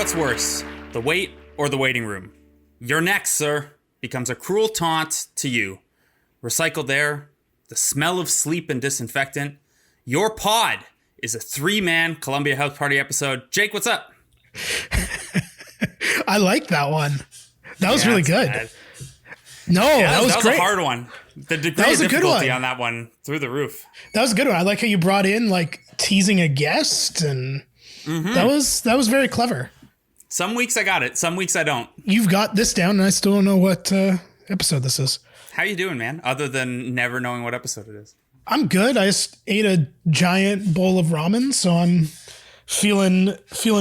what's worse, the wait or the waiting room? Your neck, sir, becomes a cruel taunt to you. Recycled air, the smell of sleep and disinfectant. Your pod is a 3-man Columbia House Party episode. Jake, what's up? I like that one. That was really good. Bad. No, that was great. That was a hard one. The degree of difficulty on that one through the roof. That was a good one. I like how you brought in like teasing a guest, and that was very clever. Some weeks I got it. Some weeks I don't. You've got this down, and I still don't know what episode this is. How you doing, man? Other than never knowing what episode it is. I'm good. I just ate a giant bowl of ramen, so I'm feeling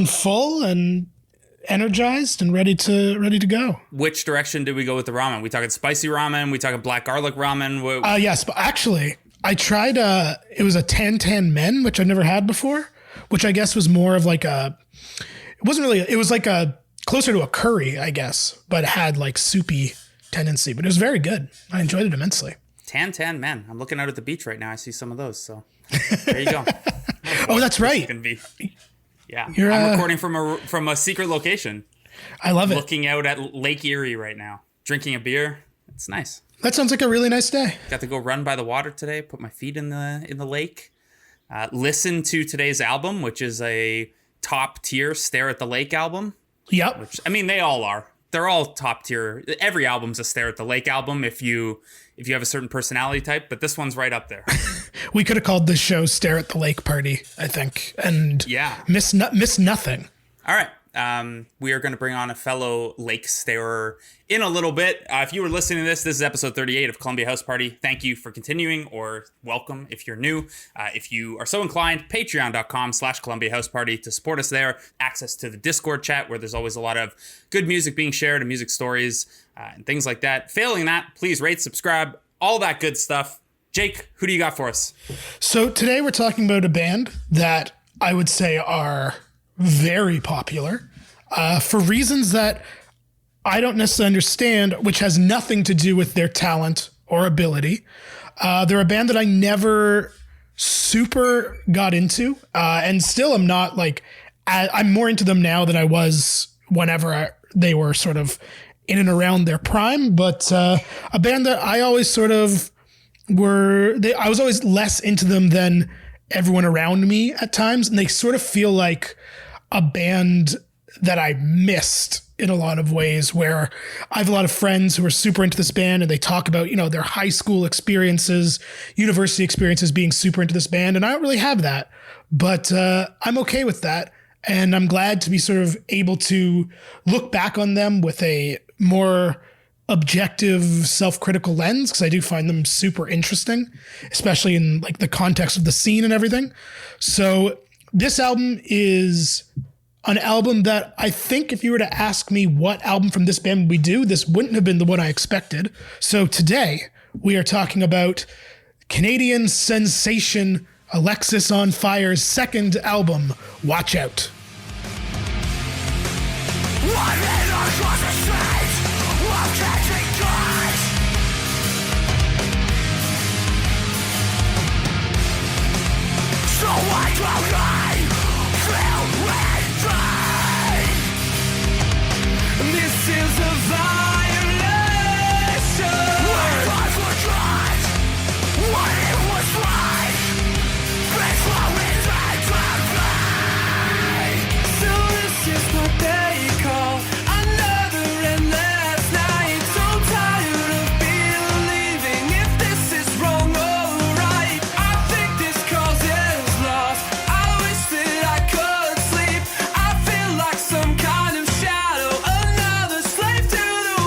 full and energized and ready to go. Which direction did we go with the ramen? We talking spicy ramen? We talking black garlic ramen? Yes, but actually, I tried. It was a tan men, which I've never had before. Which I guess was more of like a. It wasn't really. It was like a closer to a curry, I guess, but had like soupy tendency. But it was very good. I enjoyed it immensely. Tan men. I'm looking out at the beach right now. I see some of those. So there you go. Oh, that's right. Yeah, I'm recording from a secret location. I love it. Looking out at Lake Erie right now, drinking a beer. It's nice. That sounds like a really nice day. Got to go run by the water today. Put my feet in the lake. Listen to today's album, which is a top tier Stare at the Lake album. Yep. Which, I mean, they all are. They're all top tier. Every album's a Stare at the Lake album if you have a certain personality type, but this one's right up there. We could have called this show Stare at the Lake Party, I think, and miss nothing. All right. We are going to bring on a fellow lake starer in a little bit. If you were listening to this is episode 38 of Columbia House Party. Thank you for continuing, or welcome if you're new. If you are so inclined, patreon.com/Columbia House Party to support us there. Access to the Discord chat where there's always a lot of good music being shared and music stories and things like that. Failing that, please rate, subscribe, all that good stuff. Jake, who do you got for us? So today we're talking about a band that I would say are very popular for reasons that I don't necessarily understand, which has nothing to do with their talent or ability. They're a band that I never super got into, and still am not like, I'm more into them now than I was whenever they were sort of in and around their prime. But a band that I always sort of I was always less into them than everyone around me at times. And they sort of feel like a band that I missed in a lot of ways, where I have a lot of friends who are super into this band and they talk about, their high school experiences, university experiences, being super into this band. And I don't really have that, but I'm okay with that. And I'm glad to be sort of able to look back on them with a more objective, self-critical lens, because I do find them super interesting, especially in like the context of the scene and everything. So this album is an album that I think if you were to ask me what album from this band we do, this wouldn't have been the one I expected. So today we are talking about Canadian sensation Alexisonfire's second album, Watch Out. So why do I feel with pain? This is a violation. When I forgot what it was like before we tried to play. So this is what they call another endless night. So tired of believing if this is wrong or right. I think this causes loss. I wish that I could sleep. I feel like some kind of shadow, another slave to the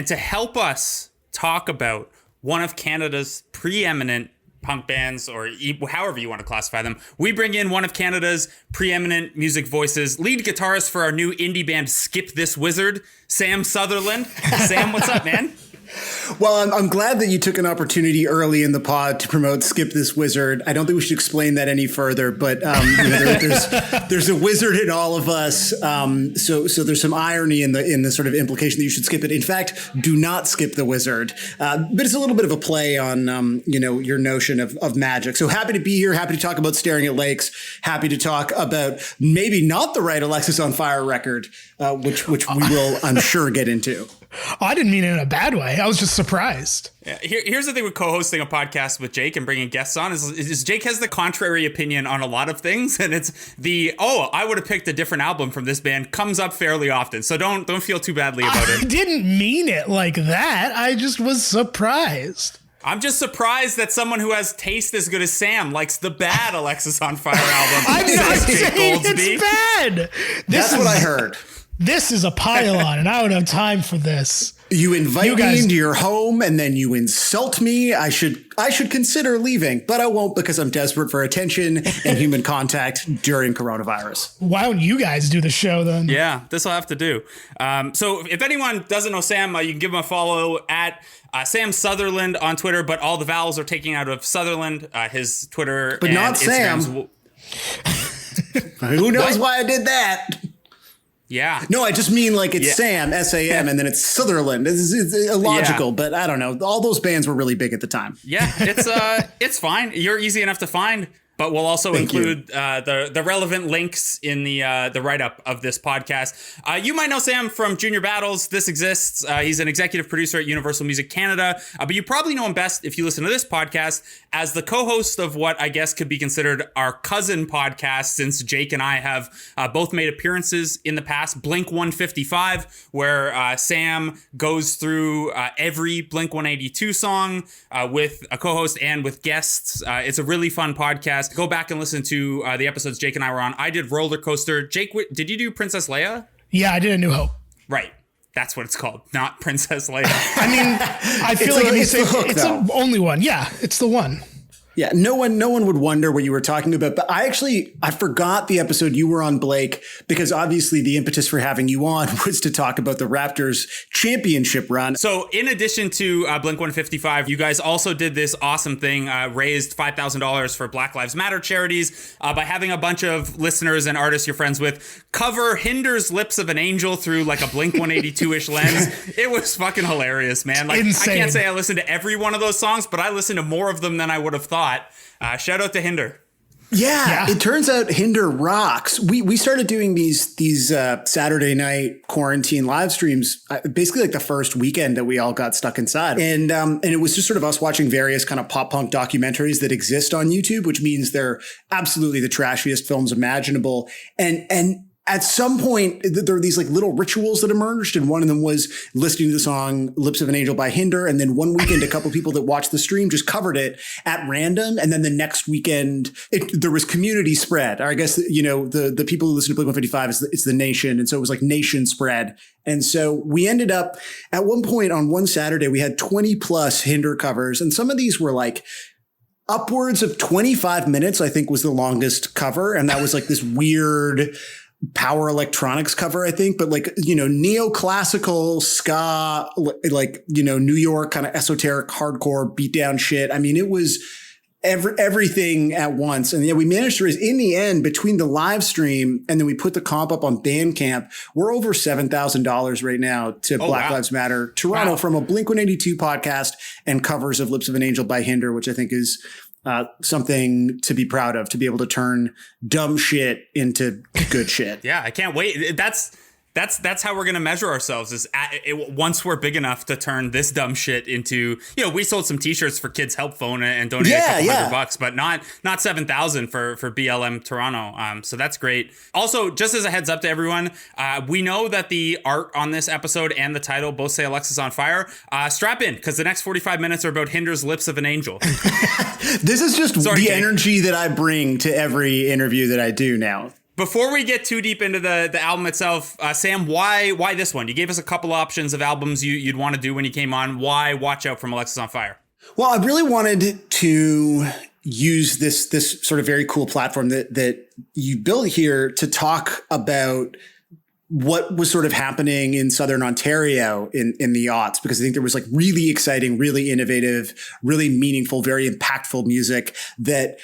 And to help us talk about one of Canada's preeminent punk bands, or however you want to classify them, we bring in one of Canada's preeminent music voices, lead guitarist for our new indie band Skip This Wizard, Sam Sutherland. Sam, what's up, man? Well, I'm glad that you took an opportunity early in the pod to promote Skip This Wizard. I don't think we should explain that any further, but there's a wizard in all of us. So there's some irony in the sort of implication that you should skip it. In fact, do not skip the wizard. But it's a little bit of a play on, your notion of magic. So happy to be here. Happy to talk about Staring at Lakes. Happy to talk about maybe not the right Alexisonfire record, which we will, I'm sure, get into. I didn't mean it in a bad way. I was just surprised. Yeah, here's the thing with co-hosting a podcast with Jake and bringing guests on is Jake has the contrary opinion on a lot of things, and it's I would have picked a different album from this band comes up fairly often. So don't feel too badly about it. I didn't mean it like that. I just was surprised. I'm just surprised that someone who has taste as good as Sam likes the bad Alexisonfire album. I'm not saying Goldsbie. it's bad. That's what I heard. This is a pile-on, and I don't have time for this. You invite me into your home, and then you insult me. I should consider leaving, but I won't because I'm desperate for attention and human contact during coronavirus. Why don't you guys do the show then? Yeah, this will have to do. So if anyone doesn't know Sam, you can give him a follow at Sam Sutherland on Twitter, but all the vowels are taken out of Sutherland. His Twitter but and not Instagram's Sam. Who knows why I did that? Yeah. No, I just mean like it's Sam, S-A-M, and then it's Sutherland. It's illogical, but I don't know. All those bands were really big at the time. Yeah, it's fine. You're easy enough to find. But we'll also include the relevant links in the write-up of this podcast. You might know Sam from Junior Battles. This exists. He's an executive producer at Universal Music Canada. But you probably know him best if you listen to this podcast as the co-host of what I guess could be considered our cousin podcast, since Jake and I have both made appearances in the past. Blink 155, where Sam goes through every Blink 182 song with a co-host and with guests. It's a really fun podcast. Go back and listen to the episodes Jake and I were on. I did Roller Coaster. Jake, did you do Princess Leia? Yeah, I did A New Hope. Right. That's what it's called, not Princess Leia. I mean, I feel like it's the only one. Yeah, it's the one. Yeah, no one would wonder what you were talking about. But I forgot the episode you were on, Blake, because obviously the impetus for having you on was to talk about the Raptors championship run. So in addition to Blink 155, you guys also did this awesome thing, raised $5,000 for Black Lives Matter charities by having a bunch of listeners and artists you're friends with cover Hinder's Lips of an Angel through like a Blink 182-ish lens. It was fucking hilarious, man. Like, insane. I can't say I listened to every one of those songs, but I listened to more of them than I would have thought. Shout out to Hinder. Yeah, it turns out Hinder rocks. We started doing these Saturday night quarantine live streams basically like the first weekend that we all got stuck inside. And it was just sort of us watching various kind of pop punk documentaries that exist on YouTube, which means they're absolutely the trashiest films imaginable. And at some point, there were these like little rituals that emerged, and one of them was listening to the song Lips of an Angel by Hinder. And then one weekend, a couple people that watched the stream just covered it at random. And then the next weekend, there was community spread. Or I guess, the people who listen to Blink 155, it's the nation. And so it was like nation spread. And so we ended up at one point on one Saturday, we had 20 plus Hinder covers. And some of these were like upwards of 25 minutes, I think was the longest cover. And that was like this weird power electronics cover, I think, but like, neoclassical ska, like, New York kind of esoteric hardcore beatdown shit. I mean, it was everything at once. And yeah, we managed to raise, in the end, between the live stream and then we put the comp up on Bandcamp, we're over $7,000 right now to Black Lives Matter Toronto from a Blink 182 podcast and covers of Lips of an Angel by Hinder, which I think is something to be proud of, to be able to turn dumb shit into good shit. Yeah, I can't wait. That's how we're going to measure ourselves is once we're big enough to turn this dumb shit into, we sold some t-shirts for Kids Help Phone and donated a couple $100, but not 7,000 for BLM Toronto. So that's great. Also, just as a heads up to everyone, we know that the art on this episode and the title both say Alexisonfire. Strap in, because the next 45 minutes are about Hinder's Lips of an Angel. This is just the energy that I bring to every interview that I do now. Before we get too deep into the album itself, Sam, why this one? You gave us a couple options of albums you'd want to do when you came on. Why Watch Out from Alexisonfire? Well, I really wanted to use this sort of very cool platform that you built here to talk about what was sort of happening in Southern Ontario in the aughts, because I think there was like really exciting, really innovative, really meaningful, very impactful music that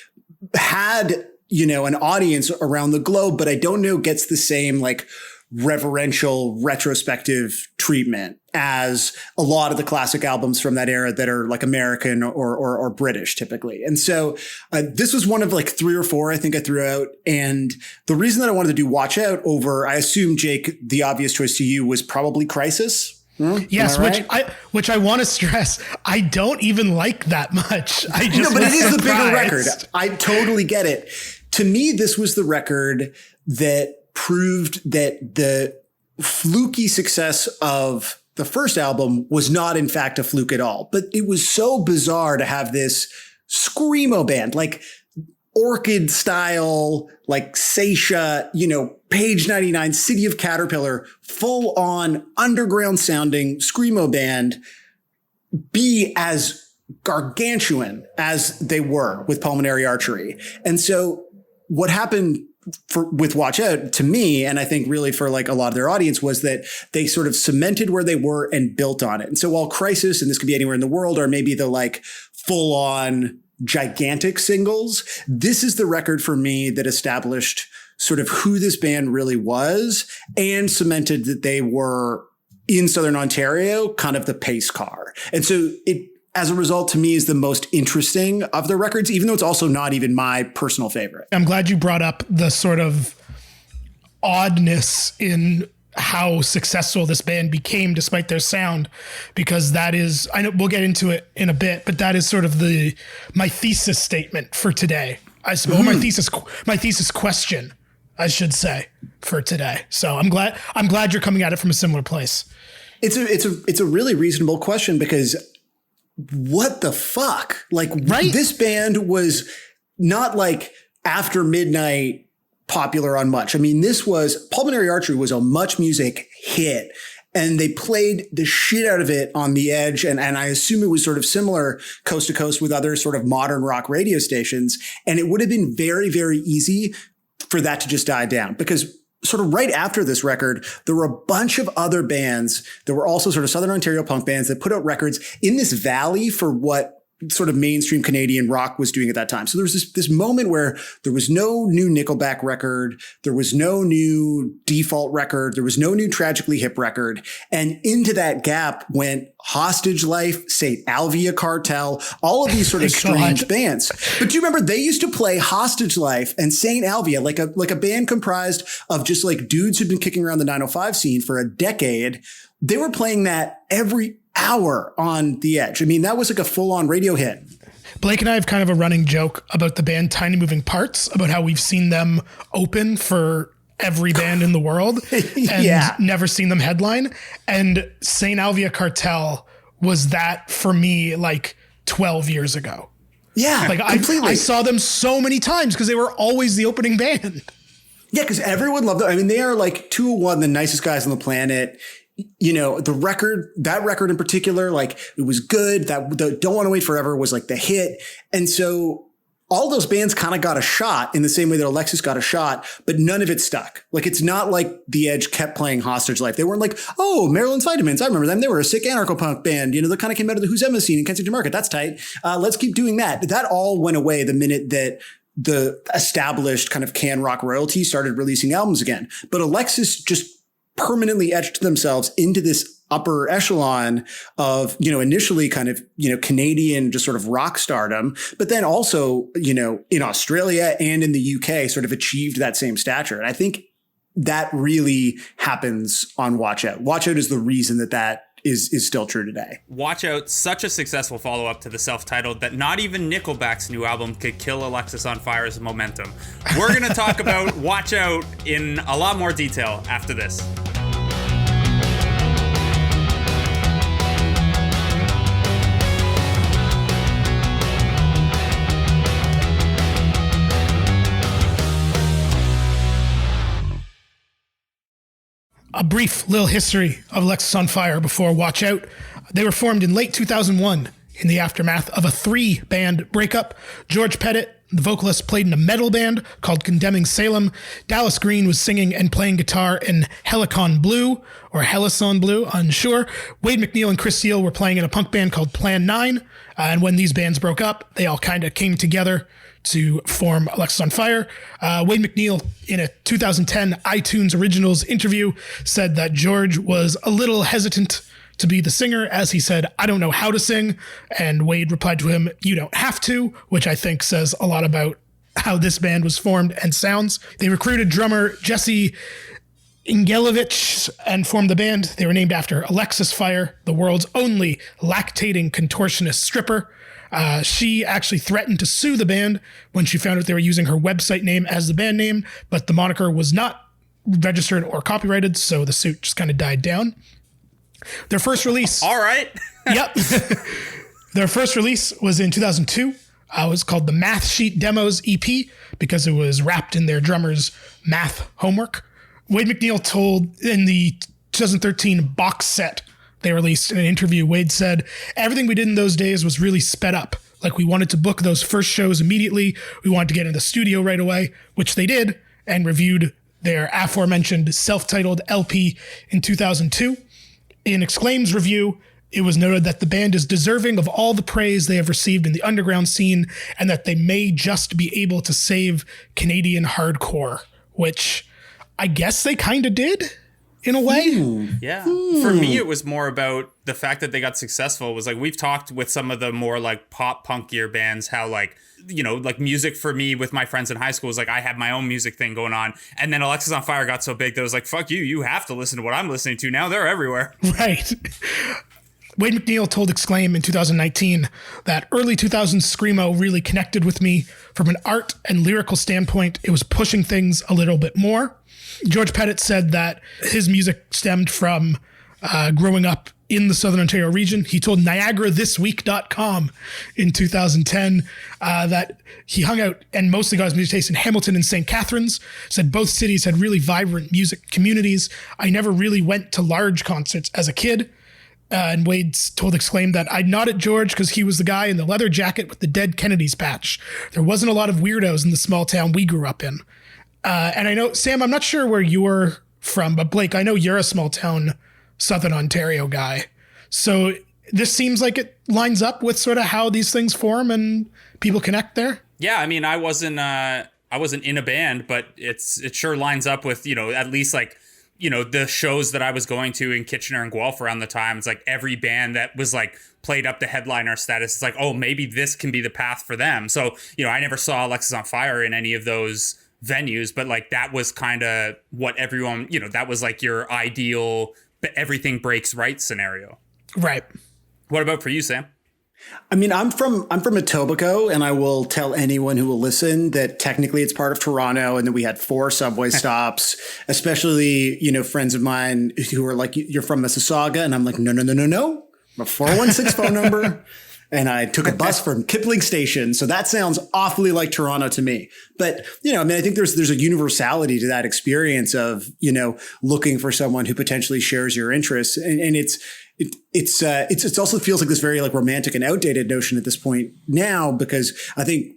had, an audience around the globe, but I don't know gets the same like reverential retrospective treatment as a lot of the classic albums from that era that are like American or British typically. And so this was one of like 3 or 4 I think I threw out. And the reason that I wanted to do Watch Out over, I assume, Jake, the obvious choice to you was probably Crisis. Yes, right? which I want to stress, I don't even like that much. I just but it is the surprised. bigger record. I totally get it. To me, this was the record that proved that the fluky success of the first album was not in fact a fluke at all. But it was so bizarre to have this screamo band, like Orchid style, like Seisha, Page 99, City of Caterpillar, full on underground sounding screamo band, be as gargantuan as they were with Pulmonary Archery. And so what happened with Watch Out to me, and I think really for like a lot of their audience, was that they sort of cemented where they were and built on it. And so while Crisis, and this could be anywhere in the world, or maybe the like full on gigantic singles, this is the record for me that established sort of who this band really was and cemented that they were in Southern Ontario, kind of the pace car. And so it, as a result, to me, is the most interesting of the records, even though it's also not even my personal favorite. I'm glad you brought up the sort of oddness in how successful this band became despite their sound, because that is, I know we'll get into it in a bit, but that is sort of my thesis statement for today. I suppose my thesis question, I should say, for today. So I'm glad you're coming at it from a similar place. It's a really reasonable question, because what the fuck? Like, right? This band was not like after midnight popular on Much. I mean, Pulmonary Archery was a Much Music hit, and they played the shit out of it on The Edge. And I assume it was sort of similar coast to coast with other sort of modern rock radio stations. And it would have been very, very easy for that to just die down, because sort of right after this record, there were a bunch of other bands that were also sort of Southern Ontario punk bands that put out records in this valley for what sort of mainstream Canadian rock was doing at that time. So there was this moment where there was no new Nickelback record, there was no new Default record, there was no new Tragically Hip record. And into that gap went Hostage Life, St. Alvia Cartel, all of these sort of strange bands. But do you remember they used to play Hostage Life and St. Alvia, like a band comprised of just like dudes who'd been kicking around the 905 scene for a decade? They were playing that every hour on The Edge. I mean, that was like a full-on radio hit. Blake and I have kind of a running joke about the band Tiny Moving Parts, about how we've seen them open for every band in the world and never seen them headline. And St. Alvia Cartel was that for me like 12 years ago. Yeah, like completely. I saw them so many times because they were always the opening band. Yeah, because everyone loved them. I mean, they are like 201, the nicest guys on the planet. That record in particular, like it was good. The Don't Want to Wait Forever was like the hit. And so all those bands kind of got a shot in the same way that Alexis got a shot, but none of it stuck. Like, it's not like The Edge kept playing Hostage Life. They weren't like, oh, Maryland's Vitamins. I remember them. They were a sick anarcho-punk band. That kind of came out of the Who's Emma scene in Kensington Market. That's tight. Let's keep doing that. That all went away the minute that the established kind of can rock royalty started releasing albums again. But Alexis just permanently etched themselves into this upper echelon of, initially kind of, Canadian just sort of rock stardom, but then also, in Australia and in the UK sort of achieved that same stature. And I think that really happens on Watch Out. Watch Out is the reason that is still true today. Watch Out, such a successful follow-up to the self-titled that not even Nickelback's new album could kill Alexisonfire's momentum. We're going to talk about Watch Out in a lot more detail after this. brief little history of Alexisonfire before Watch Out. They were formed in late 2001 in the aftermath of a 3-band breakup. George Pettit, the vocalist, played in a metal band called Condemning Salem. Dallas Green was singing and playing guitar in Helicon Blue, or Helison Blue, unsure. Wade McNeil and Chris Seal were playing in a punk band called Plan 9. And when these bands broke up, they all kind of came together to form Alexisonfire. Wade McNeil, in a 2010 iTunes Originals interview, said that George was a little hesitant to be the singer, as he said, "I don't know how to sing." And Wade replied to him, "You don't have to," which I think says a lot about how this band was formed and sounds. They recruited drummer Jesse Ingelovich and formed the band. They were named after Alexisfire, the world's only lactating contortionist stripper. She actually threatened to sue the band when she found out they were using her website name as the band name, but the moniker was not registered or copyrighted, so the suit just kind of died down. Their first release. All right. Yep. Their first release was in 2002. It was called the Math Sheet Demos EP because it was wrapped in their drummer's math homework. Wade McNeil told in the 2013 box set they released in an interview, Wade said, "Everything we did in those days was really sped up. Like we wanted to book those first shows immediately. We wanted to get in the studio right away," which they did, and reviewed their aforementioned self-titled LP in 2002. In Exclaim's review, it was noted that the band is deserving of all the praise they have received in the underground scene and that they may just be able to save Canadian hardcore, which I guess they kind of did in a way. Yeah. For me, it was more about the fact that they got successful. It was like, we've talked with some of the more like pop punkier bands, how like, you know, like music for me with my friends in high school was like, I had my own music thing going on. And then Alexisonfire got so big that it was like, fuck you, you have to listen to what I'm listening to now. They're everywhere. Right. Wade McNeil told Exclaim in 2019 that early 2000s Screamo really connected with me. From an art and lyrical standpoint, it was pushing things a little bit more. George Pettit said that his music stemmed from growing up in the Southern Ontario region. He told NiagaraThisWeek.com in 2010 that he hung out and mostly got his music taste in Hamilton and St. Catharines. Said both cities had really vibrant music communities. "I never really went to large concerts as a kid." And Wade told Exclaim that, "I'd nod at George because he was the guy in the leather jacket with the dead Kennedys patch. There wasn't a lot of weirdos in the small town we grew up in." And I know, Sam, I'm not sure where you're from, but Blake, I know you're a small town Southern Ontario guy. So this seems like it lines up with sort of how these things form and people connect there. Yeah, I mean, I wasn't in a band, but it sure lines up with, you know, at least like, you know, the shows that I was going to in Kitchener and Guelph around the time. It's like every band that was like played up to headliner status. It's like, oh, maybe this can be the path for them. So, you know, I never saw Alexisonfire in any of those venues, but like that was kind of what everyone, you know, that was like your ideal everything breaks right scenario. Right. What about for you, Sam? I mean, I'm from Etobicoke, and I will tell anyone who will listen that technically it's part of Toronto, and that we had 4 subway stops, especially, you know, friends of mine who are like, "You're from Mississauga," and I'm like, no. My 416 phone number. And I took a bus from Kipling Station. So that sounds awfully like Toronto to me. But, you know, I mean, I think there's a universality to that experience of, you know, looking for someone who potentially shares your interests. And it also feels like this very like romantic and outdated notion at this point now, because I think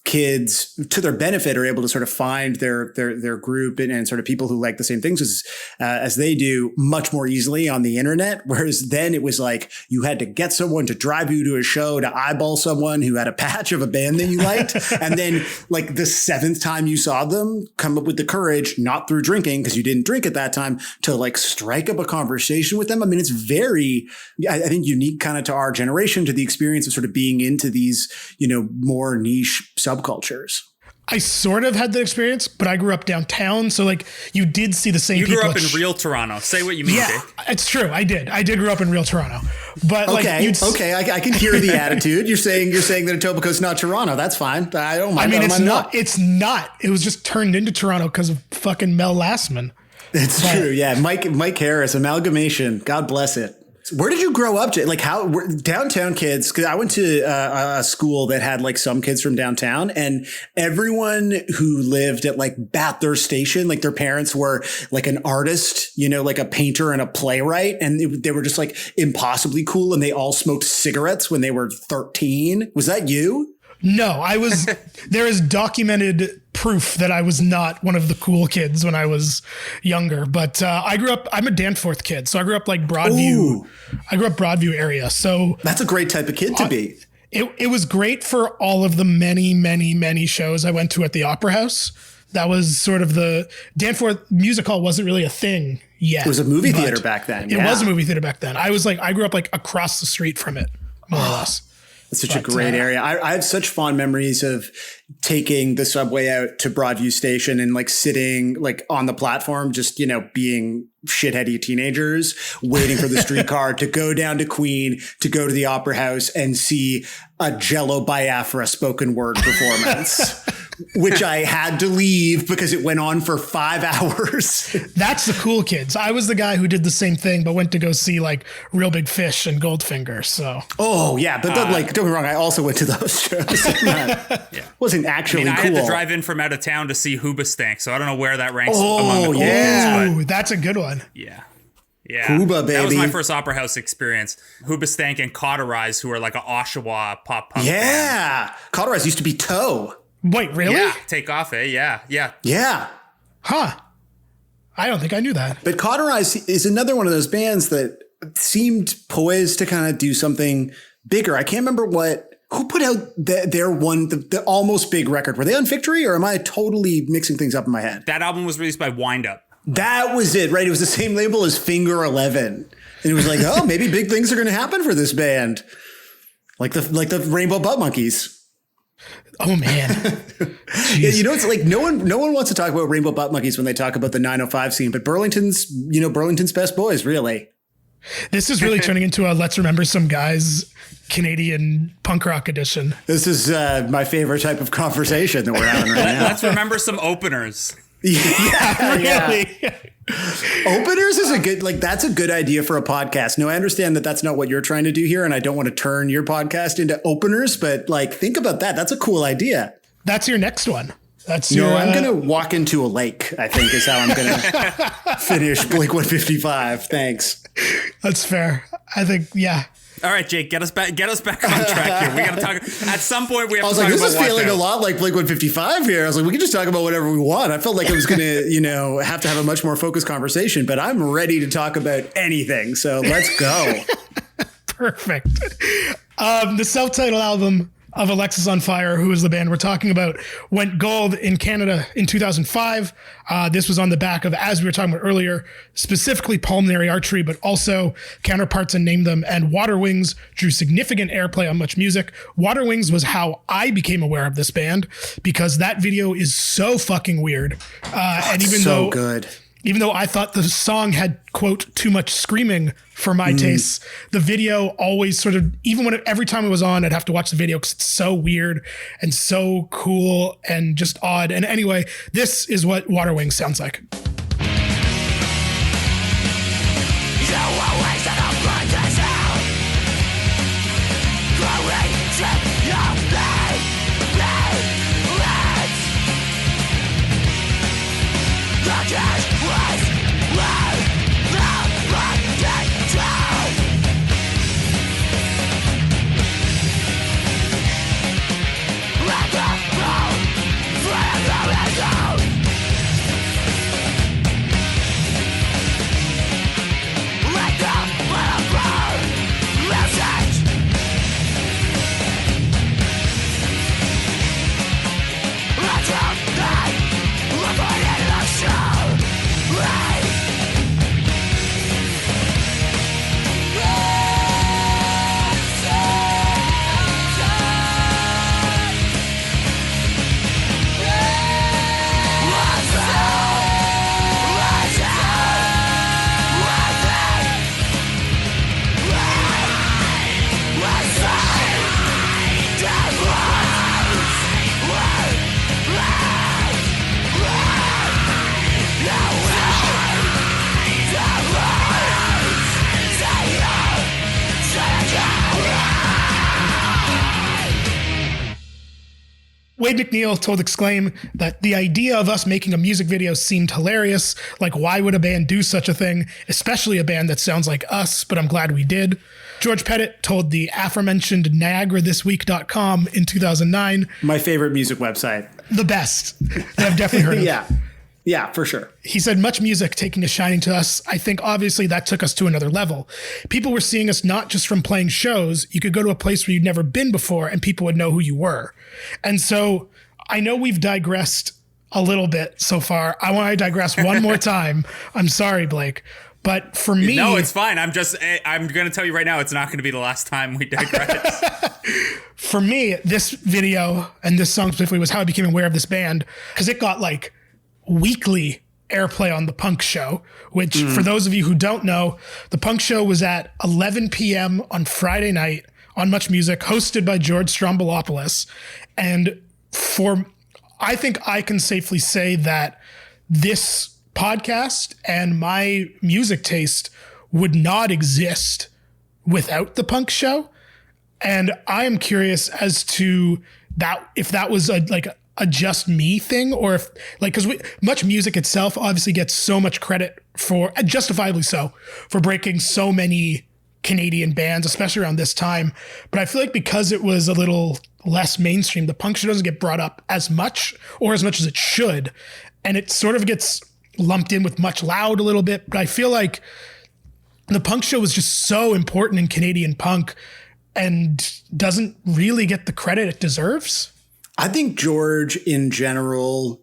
kids, to their benefit, are able to sort of find their group and sort of people who like the same things as they do much more easily on the internet. Whereas then it was like you had to get someone to drive you to a show to eyeball someone who had a patch of a band that you liked. And then like the 7th time you saw them, come up with the courage, not through drinking, because you didn't drink at that time, to like strike up a conversation with them. I mean, it's very, I think, unique kind of to our generation, to the experience of sort of being into these, you know, more niche subcultures. I sort of had that experience, but I grew up downtown. So like you did see the same people. You grew up in real Toronto. Say what you mean, Yeah, Jake. it's true. I did grow up in real Toronto. But okay, I can hear the attitude. You're saying that Etobicoke's not Toronto. That's fine. I don't mind. I mean, it's not. It was just turned into Toronto because of fucking Mel Lastman. It's true. Yeah. Mike Harris, amalgamation. God bless it. Where did you grow up, Jay? Like downtown kids? Because I went to a school that had like some kids from downtown, and everyone who lived at like Bathurst Station, like their parents were like an artist, you know, like a painter and a playwright. And they were just like impossibly cool. And they all smoked cigarettes when they were 13. Was that you? No, there is documented proof that I was not one of the cool kids when I was younger, but I'm a Danforth kid. So I grew up like Broadview. Ooh. I grew up Broadview area. So that's a great type of kid to be. It was great for all of the many, many, many shows I went to at the Opera House. That was sort of the Danforth Music Hall wasn't really a thing yet. It was a movie theater back then. It was a movie theater back then. I grew up like across the street from it, more or less. It's such a great area. I have such fond memories of taking the subway out to Broadview Station and like sitting like on the platform, just, you know, being shitheady teenagers, waiting for the streetcar to go down to Queen, to go to the Opera House and see a Jello Biafra spoken word performance. Which I had to leave because it went on for 5 hours. That's the cool kids. I was the guy who did the same thing, but went to go see like Real Big Fish and Goldfinger. So. Oh yeah, but like don't get me wrong, I also went to those shows. Wasn't actually cool. I had to drive in from out of town to see Hoobastank, so I don't know where that ranks among the cool kids. But that's a good one. Yeah. Yeah, Hooba, baby. That was my first Opera House experience. Hoobastank and Cauterize, who are like an Oshawa pop punk band. Cauterize used to be Toe. Wait, really? Yeah, Take Off, eh? Yeah. Huh. I don't think I knew that. But Cauterize is another one of those bands that seemed poised to kind of do something bigger. I can't remember who put out their one, the almost big record. Were they on Victory, or am I totally mixing things up in my head? That album was released by Wind Up. That was it, right? It was the same label as Finger 11. And it was like, oh, maybe big things are going to happen for this band. Like the Rainbow Butt Monkeys. Oh man. Yeah, you know, it's like no one wants to talk about Rainbow Butt Monkeys when they talk about the 905 scene, but Burlington's best boys, really. This is really turning into a Let's Remember Some Guys Canadian punk rock edition. This is my favorite type of conversation that we're having right now. Let's remember some openers. Really? Openers is that's a good idea for a podcast. No, I understand that that's not what you're trying to do here, and I don't want to turn your podcast into openers, but like, think about that. That's a cool idea. That's your next one. I'm going to walk into a lake, I think, is how I'm going to finish Blink 155. Thanks. That's fair. I think, yeah. All right, Jake, get us back on track here. We got to talk. At some point, we have to talk about. I was like, this is feeling a lot like Blink 155 here. I was like, we can just talk about whatever we want. I felt like I was going to, have to have a much more focused conversation, but I'm ready to talk about anything. So let's go. Perfect. The self-titled album of Alexisonfire, who is the band we're talking about, went gold in Canada in 2005. This was on the back of, as we were talking about earlier, specifically Pulmonary Archery, but also Counterparts and Name Them, and Water Wings drew significant airplay on Much Music. Water Wings was how I became aware of this band, because that video is so fucking weird. And even though I thought the song had, quote, too much screaming for my tastes, the video always sort of, every time it was on, I'd have to watch the video because it's so weird and so cool and just odd. And anyway, this is what Water Wings sounds like. Wade McNeil told Exclaim that the idea of us making a music video seemed hilarious. Like, why would a band do such a thing, especially a band that sounds like us, but I'm glad we did. George Pettit told the aforementioned NiagaraThisWeek.com in 2009. My favorite music website. The best that I've definitely heard of. Yeah, for sure. He said, much music taking a shining to us. I think obviously that took us to another level. People were seeing us not just from playing shows. You could go to a place where you'd never been before and people would know who you were. And so I know we've digressed a little bit so far. I want to digress one more time. I'm sorry, Blake. But for me... No, it's fine. I'm going to tell you right now, it's not going to be the last time we digress. For me, this video and this song specifically was how I became aware of this band, because it got like weekly airplay on The Punk Show, which for those of you who don't know, The Punk Show was at 11 p.m. on Friday night on Much Music, hosted by George Stroumboulopoulos. And I think I can safely say that this podcast and my music taste would not exist without The Punk Show. And I am curious as to that, if that was a just me thing, or if because Much Music itself obviously gets so much credit for, and justifiably so, for breaking so many Canadian bands, especially around this time. But I feel like because it was a little less mainstream, The Punk Show doesn't get brought up as much, or as much as it should. And it sort of gets lumped in with Much Loud a little bit. But I feel like The Punk Show was just so important in Canadian punk and doesn't really get the credit it deserves. I think George in general,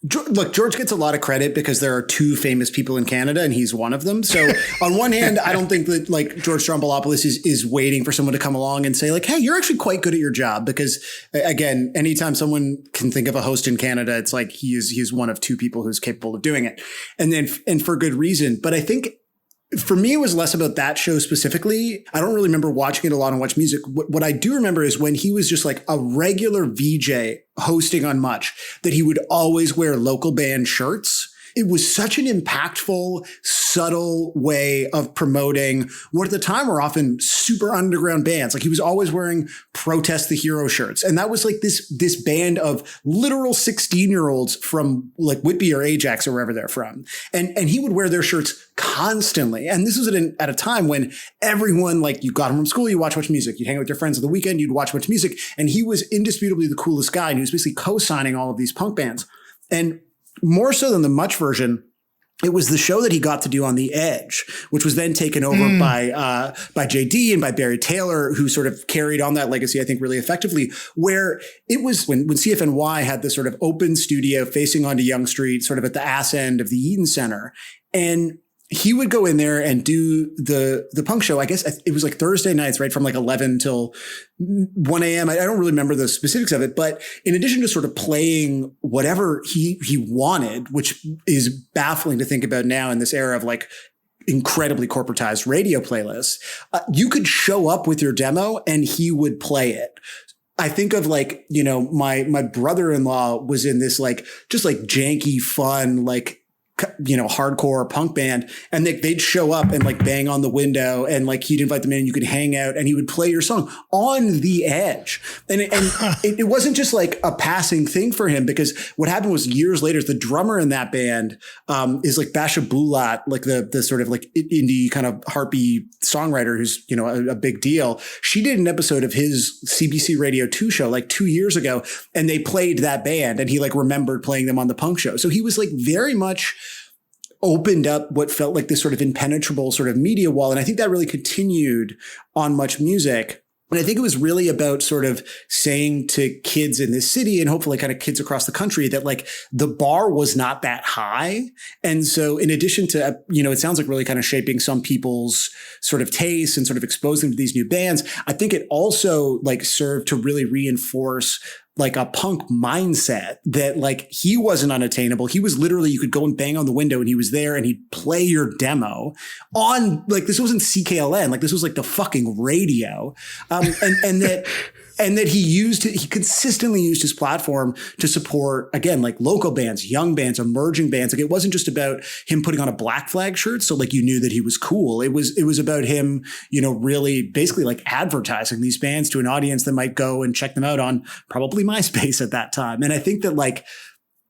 George gets a lot of credit because there are two famous people in Canada and he's one of them. So on one hand, I don't think that George Stroumboulopoulos is waiting for someone to come along and say hey, you're actually quite good at your job. Because again, anytime someone can think of a host in Canada, it's like he's one of two people who's capable of doing it. And for good reason. But I think for me, it was less about that show specifically. I don't really remember watching it a lot on Watch Music. What I do remember is when he was just like a regular VJ hosting on Much, that he would always wear local band shirts. It was such an impactful, subtle way of promoting what at the time were often super underground bands. Like he was always wearing Protest the Hero shirts. And that was like this band of literal 16-year-olds from like Whitby or Ajax or wherever they're from. And he would wear their shirts constantly. And this was at a time when everyone, like you got home from school, you watch Music, you'd hang out with your friends on the weekend, you'd watch Much Music. And he was indisputably the coolest guy. And he was basically co-signing all of these punk bands. And more so than the Much version, it was the show that he got to do on The Edge, which was then taken over by JD and by Barry Taylor, who sort of carried on that legacy, I think, really effectively, where it was when CFNY had this sort of open studio facing onto Yonge Street, sort of at the ass end of the Eaton Center. And he would go in there and do the punk show. I guess it was like Thursday nights, right? From like 11 till 1 a.m. I don't really remember the specifics of it, but in addition to sort of playing whatever he wanted, which is baffling to think about now in this era of like incredibly corporatized radio playlists, you could show up with your demo and he would play it. I think of like, my brother-in-law was in this like, just like janky, fun, like, hardcore punk band, and they'd show up and like bang on the window and like he'd invite them in and you could hang out and he would play your song on The Edge. And it wasn't just like a passing thing for him, because what happened was years later, the drummer in that band is like Basha Bulat, like the sort of like indie kind of harpy songwriter who's, a big deal. She did an episode of his CBC Radio 2 show like 2 years ago, and they played that band and he like remembered playing them on the punk show. So he was like very much opened up what felt like this sort of impenetrable sort of media wall. And I think that really continued on Much Music. And I think it was really about sort of saying to kids in this city and hopefully kind of kids across the country that like the bar was not that high. And so in addition to, it sounds like really kind of shaping some people's sort of tastes and sort of exposing them to these new bands, I think it also like served to really reinforce like a punk mindset that like he wasn't unattainable. He was literally, you could go and bang on the window and he was there and he'd play your demo on like, this wasn't CKLN. Like this was like the fucking radio. And that and that he consistently used his platform to support, again, like local bands, young bands, emerging bands. Like it wasn't just about him putting on a Black Flag shirt. So like you knew that he was cool. It was about him, really basically like advertising these bands to an audience that might go and check them out on probably MySpace at that time. And I think that like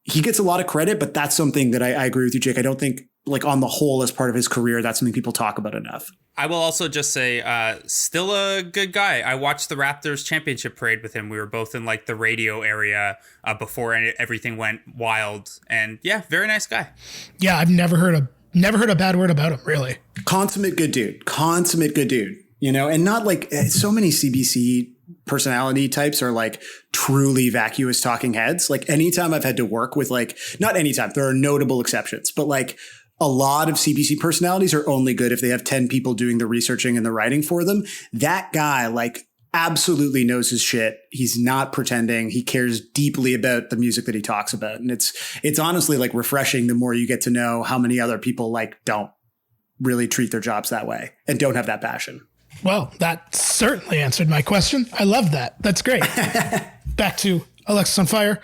he gets a lot of credit, but that's something that I agree with you, Jake. I don't think like on the whole, as part of his career, that's something people talk about enough. I will also just say, still a good guy. I watched the Raptors championship parade with him. We were both in like the radio area before everything went wild. And yeah, very nice guy. Yeah, I've never heard a bad word about him, really. Consummate good dude, and not like so many CBC personality types are like truly vacuous talking heads. Like anytime I've had to work with not anytime, there are notable exceptions, but like a lot of CBC personalities are only good if they have 10 people doing the researching and the writing for them. That guy like absolutely knows his shit. He's not pretending. He cares deeply about the music that he talks about. And it's honestly like refreshing the more you get to know how many other people like don't really treat their jobs that way and don't have that passion. Well, that certainly answered my question. I love that. That's great. Back to Alexisonfire.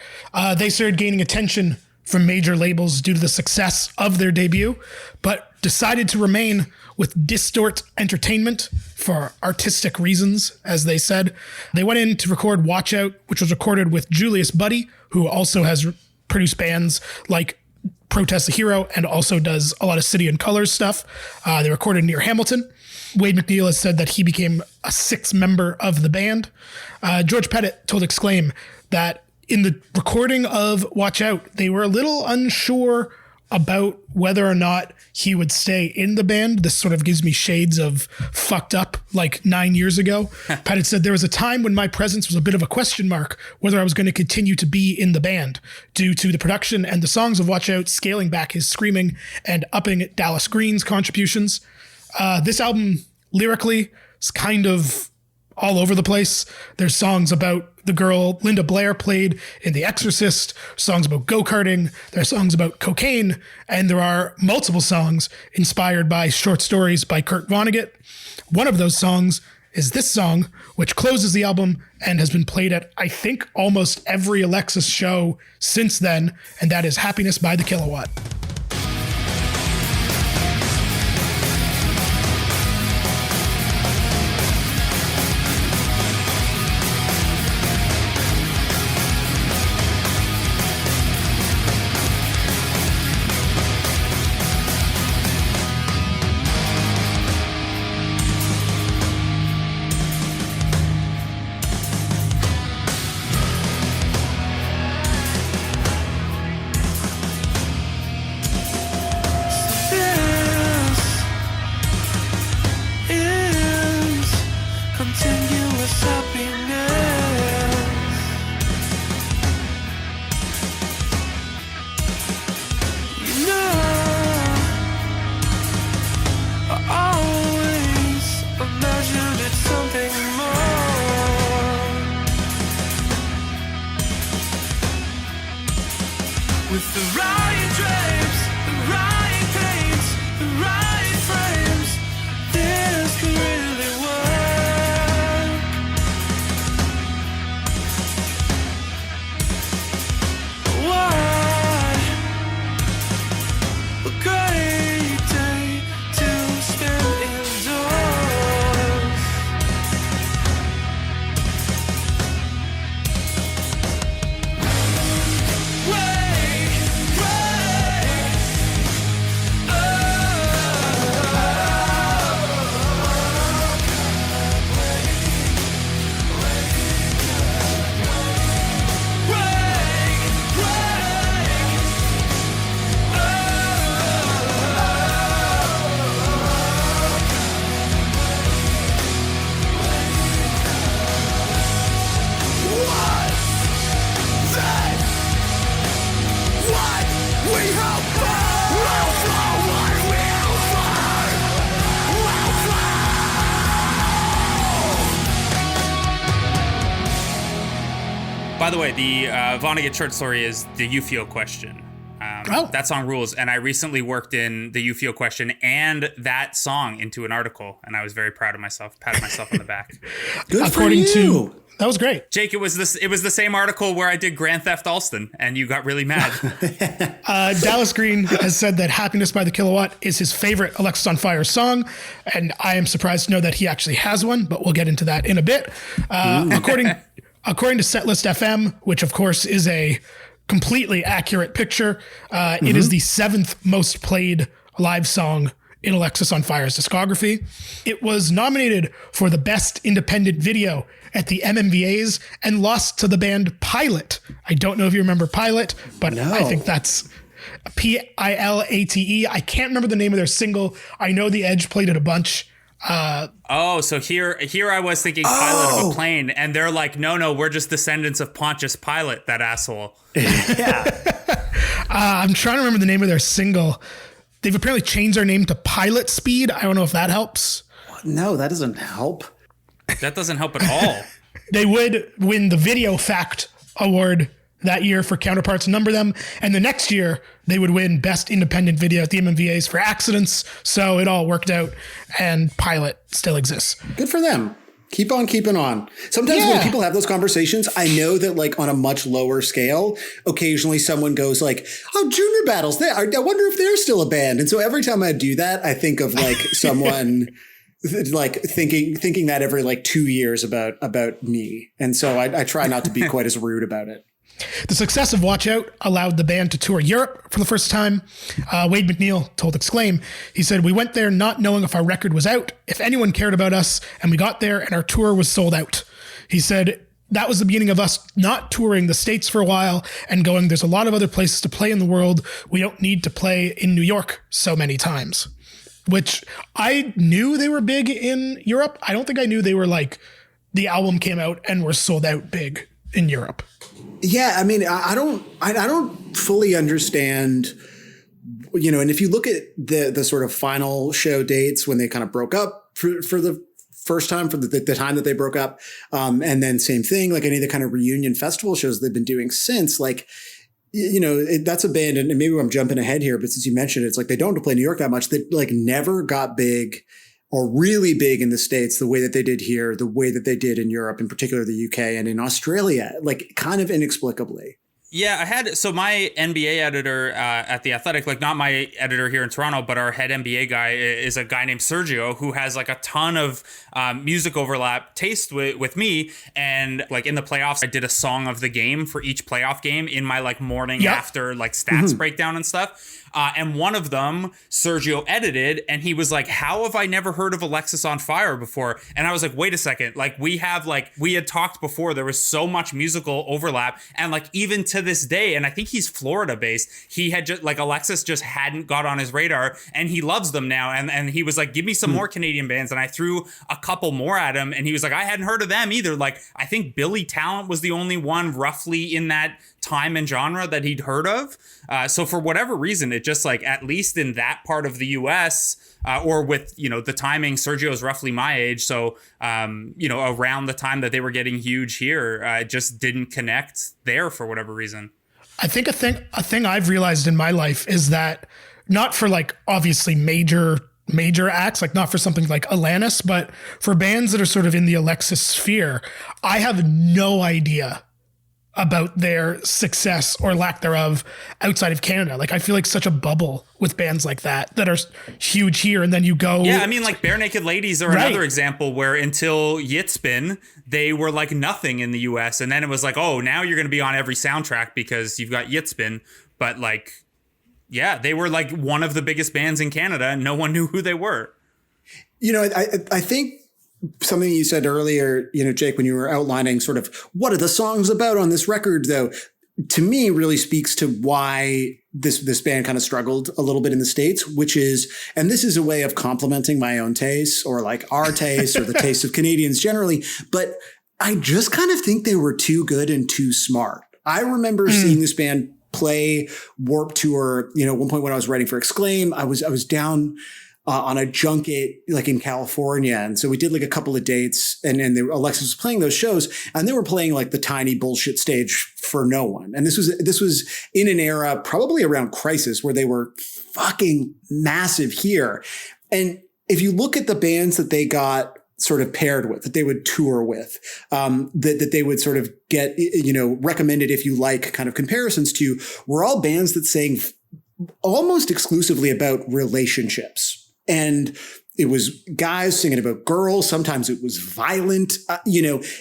They started gaining attention from major labels due to the success of their debut, but decided to remain with Distort Entertainment for artistic reasons, as they said. They went in to record Watch Out, which was recorded with Julius Buddy, who also has produced bands like Protest the Hero and also does a lot of City and Colors stuff. They recorded near Hamilton. Wade McNeil has said that he became a sixth member of the band. George Pettit told Exclaim that in the recording of Watch Out, they were a little unsure about whether or not he would stay in the band. This sort of gives me shades of Fucked Up like 9 years ago. Pettit said, there was a time when my presence was a bit of a question mark whether I was going to continue to be in the band due to the production and the songs of Watch Out scaling back his screaming and upping Dallas Green's contributions. This album lyrically is kind of all over the place. There's songs about the girl Linda Blair played in The Exorcist, songs about go-karting, there are songs about cocaine, and there are multiple songs inspired by short stories by Kurt Vonnegut. One of those songs is this song, which closes the album and has been played at, I think, almost every Alexis show since then, and that is Happiness by the Kilowatt. With the right drapes, the right paints, the right frames, this could really work. What a great day to spend indoors. By the way, the Vonnegut short story is the Ufio question. That song rules. And I recently worked in the You Feel question and that song into an article, and I was very proud of myself. Patted myself on the back. Good for you. That was great. Jake, it was the same article where I did Grand Theft Alston, and you got really mad. Dallas Green has said that Happiness by the Kilowatt is his favorite Alexisonfire song, and I am surprised to know that he actually has one, but we'll get into that in a bit. According to Setlist FM, which of course is a completely accurate picture, it is the 7th most played live song in Alexisonfire's discography. It was nominated for the Best Independent Video at the MMVAs and lost to the band Pilot. I don't know if you remember Pilot, but I think that's Pilate. I can't remember the name of their single. I know The Edge played it a bunch. So here I was thinking Pilot of a Plane, and they're like, no, we're just descendants of Pontius Pilate, that asshole. I'm trying to remember the name of their single. They've apparently changed their name to Pilot Speed. I don't know if that helps. No, that doesn't help. That doesn't help at all. They would win the Video Fact Award that year for Counterparts Number Them. And the next year, they would win Best Independent Video at the MMVAs for Accidents. So it all worked out, and Pilot still exists. Good for them. Keep on keeping on. Sometimes when people have those conversations, I know that like on a much lower scale, occasionally someone goes like, oh, Junior Battles, I wonder if they're still a band. And so every time I do that, I think of like someone like thinking that every like 2 years about me. And so I try not to be quite as rude about it. The success of Watch Out allowed the band to tour Europe for the first time. Wade McNeil told Exclaim, he said, we went there not knowing if our record was out, if anyone cared about us, and we got there and our tour was sold out. He said, that was the beginning of us not touring the States for a while and going, there's a lot of other places to play in the world. We don't need to play in New York so many times, which I knew they were big in Europe. I don't think I knew they were like, the album came out and were sold out big in Europe. Yeah, I mean, I don't fully understand, you know, and if you look at the sort of final show dates when they kind of broke up for the first time, for the time that they broke up, and then same thing, like any of the kind of reunion festival shows they've been doing since, like, you know, that's a band, and maybe I'm jumping ahead here, but since you mentioned it, it's like they don't play New York that much. They like never got big or really big in the States the way that they did here, the way that they did in Europe, in particular the UK and in Australia, like kind of inexplicably. Yeah, so my NBA editor at The Athletic, like not my editor here in Toronto, but our head NBA guy is a guy named Sergio who has like a ton of music overlap taste with me. And like in the playoffs, I did a song of the game for each playoff game in my like morning after like stats breakdown and stuff. And one of them, Sergio edited, and he was like, how have I never heard of Alexisonfire before? And I was like, wait a second. Like we had talked before, there was so much musical overlap. And like even to this day, and I think he's Florida based, he had just like Alexis just hadn't got on his radar, and he loves them now. And he was like, give me some more Canadian bands. And I threw a couple more at him, and he was like, I hadn't heard of them either. Like I think Billy Talent was the only one roughly in that time and genre that he'd heard of. So for whatever reason, it just like, at least in that part of the US, or with, you know, the timing, Sergio's roughly my age. So, you know, around the time that they were getting huge here, it just didn't connect there for whatever reason. I think a thing I've realized in my life is that not for like obviously major acts, like not for something like Alanis, but for bands that are sort of in the Alexis sphere, I have no idea about their success or lack thereof outside of Canada. Like I feel like such a bubble with bands like that are huge here, and then you go. Yeah, I mean like Bare Naked Ladies are another example where until Yitzbin, they were like nothing in the US, and then it was like, oh, now you're going to be on every soundtrack because you've got Yitzbin. But like, yeah, they were like one of the biggest bands in Canada, and no one knew who they were. You know, I think something you said earlier, you know, Jake, when you were outlining sort of what are the songs about on this record, though, to me really speaks to why this band kind of struggled a little bit in the States, which is, and this is a way of complimenting my own tastes or like our tastes or the tastes of Canadians generally, but I just kind of think they were too good and too smart. I remember seeing this band play Warped Tour, you know, at one point when I was writing for Exclaim, I was down on a junket like in California. And so we did like a couple of dates, and Alexis was playing those shows, and they were playing like the tiny bullshit stage for no one. And this was in an era probably around Crisis where they were fucking massive here. And if you look at the bands that they got sort of paired with, that they would tour with, that they would sort of get, recommended, if you like, kind of comparisons to, were all bands that sang almost exclusively about relationships. And it was guys singing about girls. Sometimes it was violent,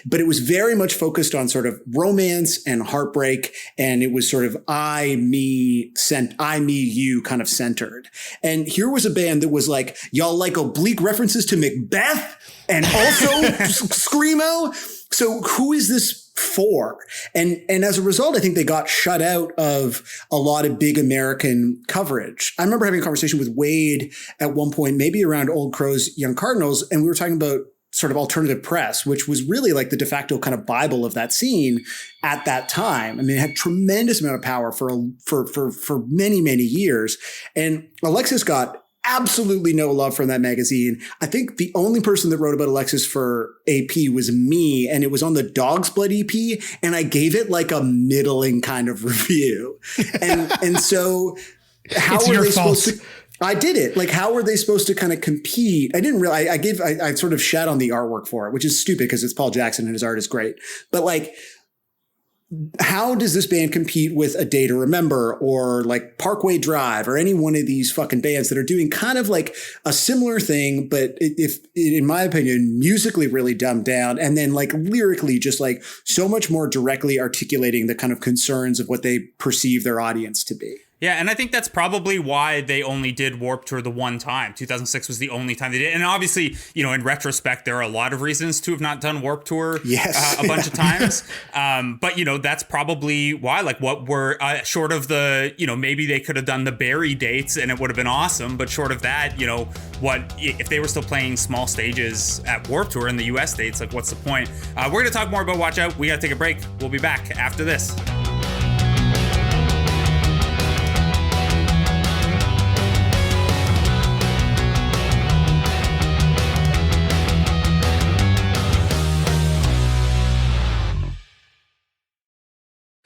but it was very much focused on sort of romance and heartbreak. And it was sort of I, me, you kind of centered. And here was a band that was like, y'all like oblique references to Macbeth and also Screamo. So who is this for? And as a result, I think they got shut out of a lot of big American coverage. I remember having a conversation with Wade at one point, maybe around Old Crow's Young Cardinals, and we were talking about sort of alternative press, which was really like the de facto kind of Bible of that scene at that time. I mean, it had tremendous amount of power for many, many years. And Alexis got absolutely no love from that magazine. I think the only person that wrote about Alexis for AP was me, and it was on the Dog's Blood EP, and I gave it like a middling kind of review. And so how it's were your they fault. supposed to? I did it. Like, how were they supposed to kind of compete? I didn't really, I sort of shat on the artwork for it, which is stupid because it's Paul Jackson and his art is great. But like, how does this band compete with A Day to Remember or like Parkway Drive or any one of these fucking bands that are doing kind of like a similar thing, but if in my opinion, musically really dumbed down, and then like lyrically just like so much more directly articulating the kind of concerns of what they perceive their audience to be? Yeah, and I think that's probably why they only did Warped Tour the one time. 2006 was the only time they did. And obviously, in retrospect, there are a lot of reasons to have not done Warped Tour a bunch of times. But, that's probably why. Like, what were short of the, maybe they could have done the Barry dates and it would have been awesome. But short of that, what if they were still playing small stages at Warped Tour in the US states? Like, what's the point? We're going to talk more about Watch Out. We got to take a break. We'll be back after this.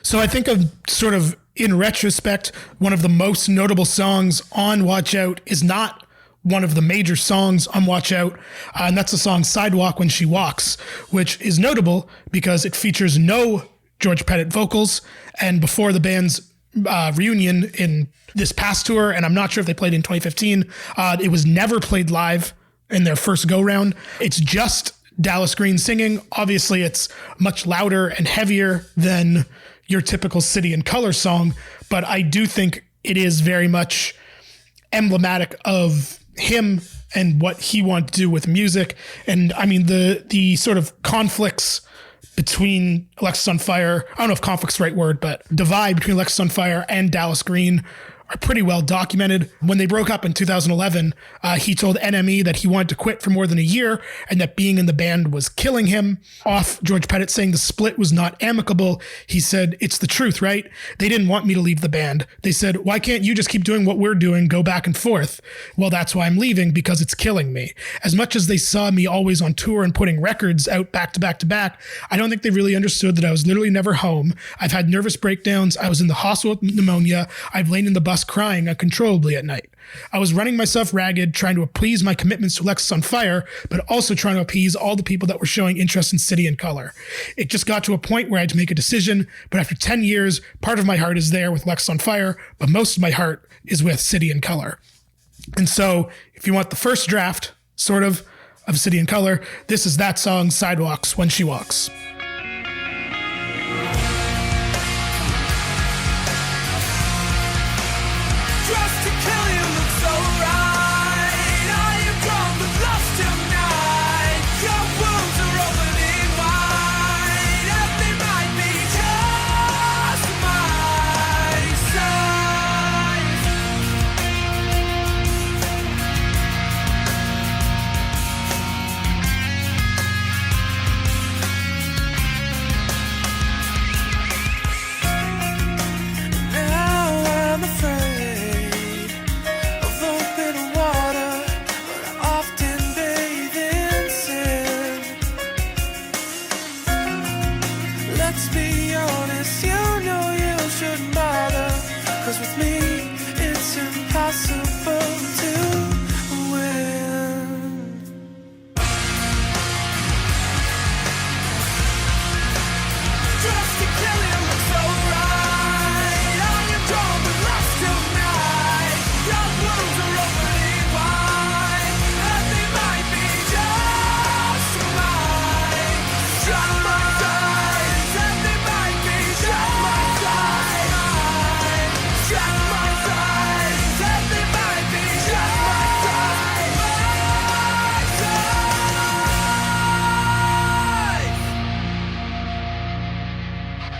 So I think of sort of in retrospect, one of the most notable songs on Watch Out is not one of the major songs on Watch Out, and that's the song Sidewalk When She Walks, which is notable because it features no George Pettit vocals. And before the band's reunion in this past tour, and I'm not sure if they played in 2015, it was never played live in their first go-round. It's just Dallas Green singing. Obviously, it's much louder and heavier than your typical City and Color song, but I do think it is very much emblematic of him and what he wanted to do with music. And I mean, the sort of conflicts between Alexisonfire, I don't know if conflict's the right word, but divide between Alexisonfire and Dallas Green are pretty well documented. When they broke up in 2011, he told NME that he wanted to quit for more than a year and that being in the band was killing him. Off George Pettit saying the split was not amicable, he said, "It's the truth, right? They didn't want me to leave the band. They said, why can't you just keep doing what we're doing, go back and forth? Well, that's why I'm leaving, because it's killing me. As much as they saw me always on tour and putting records out back to back to back, I don't think they really understood that I was literally never home. I've had nervous breakdowns. I was in the hospital with pneumonia. I've lain in the bus crying uncontrollably at night. I was running myself ragged, trying to appease my commitments to Alexisonfire, but also trying to appease all the people that were showing interest in City and Color. It just got to a point where I had to make a decision, but after 10 years, part of my heart is there with Alexisonfire, but most of my heart is with City and Color." And so, if you want the first draft, sort of City and Color, this is that song, Sidewalks When She Walks. Just to kill you looks alright. I am drunk with lust tonight. Your wounds are opening wide, and they might be just my size.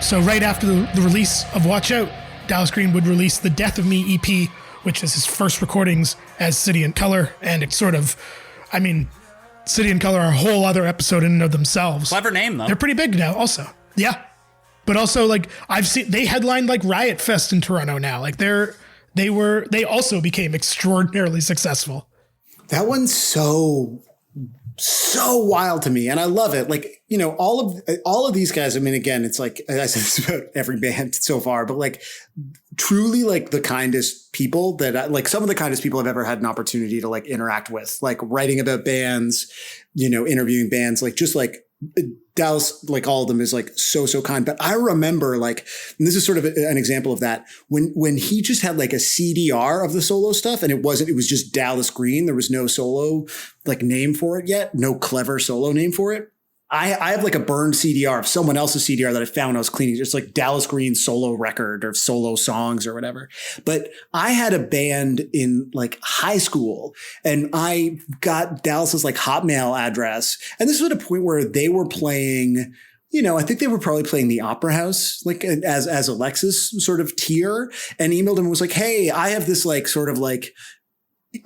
So right after the release of Watch Out, Dallas Green would release the Death of Me EP, which is his first recordings as City and Color. And it's sort of, I mean, City and Color are a whole other episode in and of themselves. Clever name, though. They're pretty big now also. Yeah. But also, like, I've seen, they headlined like Riot Fest in Toronto now. Like they also became extraordinarily successful. That one's so wild to me, and I love it. Like, you know, all of these guys. I mean, again, it's like I said, it's about every band so far, but like truly like the kindest people that like some of the kindest people I've ever had an opportunity to like interact with, like writing about bands, you know, interviewing bands, like just like Dallas, like all of them is like so kind. But I remember like, and this is sort of an example of that, when he just had like a CDR of the solo stuff, and it was just Dallas Green. There was no solo like name for it yet, no clever solo name for it. I have like a burned CDR of someone else's CDR that I found when I was cleaning. It's like Dallas Green solo record or solo songs or whatever. But I had a band in like high school, and I got Dallas's like Hotmail address. And this was at a point where they were playing, you know, I think they were probably playing the Opera House, like as Alexis sort of tier, and emailed him and was like, hey, I have this like sort of like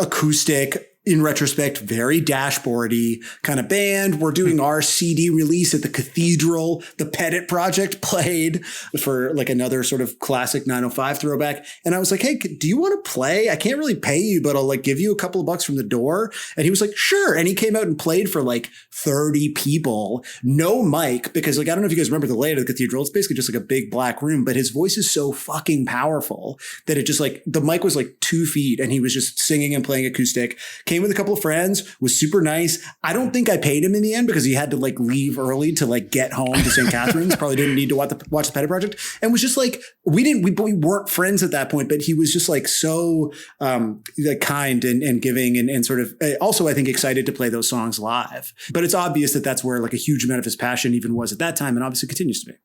acoustic, in retrospect, very dashboardy kind of band. We're doing our CD release at the Cathedral. The Pettit Project played for like another sort of classic 905 throwback. And I was like, hey, do you want to play? I can't really pay you, but I'll like give you a couple of bucks from the door. And he was like, sure. And he came out and played for like 30 people, no mic, because like, I don't know if you guys remember the layout of the Cathedral. It's basically just like a big black room, but his voice is so fucking powerful that it just like, the mic was like 2 feet and he was just singing and playing acoustic. Came with a couple of friends, was super nice. I don't think I paid him in the end because he had to like leave early to like get home to St. Catharines. Probably didn't need to watch the Pettit Project, and was just like, we weren't friends at that point, but he was just like so like kind and giving and sort of also I think excited to play those songs live. But it's obvious that that's where like a huge amount of his passion even was at that time, and obviously continues to be.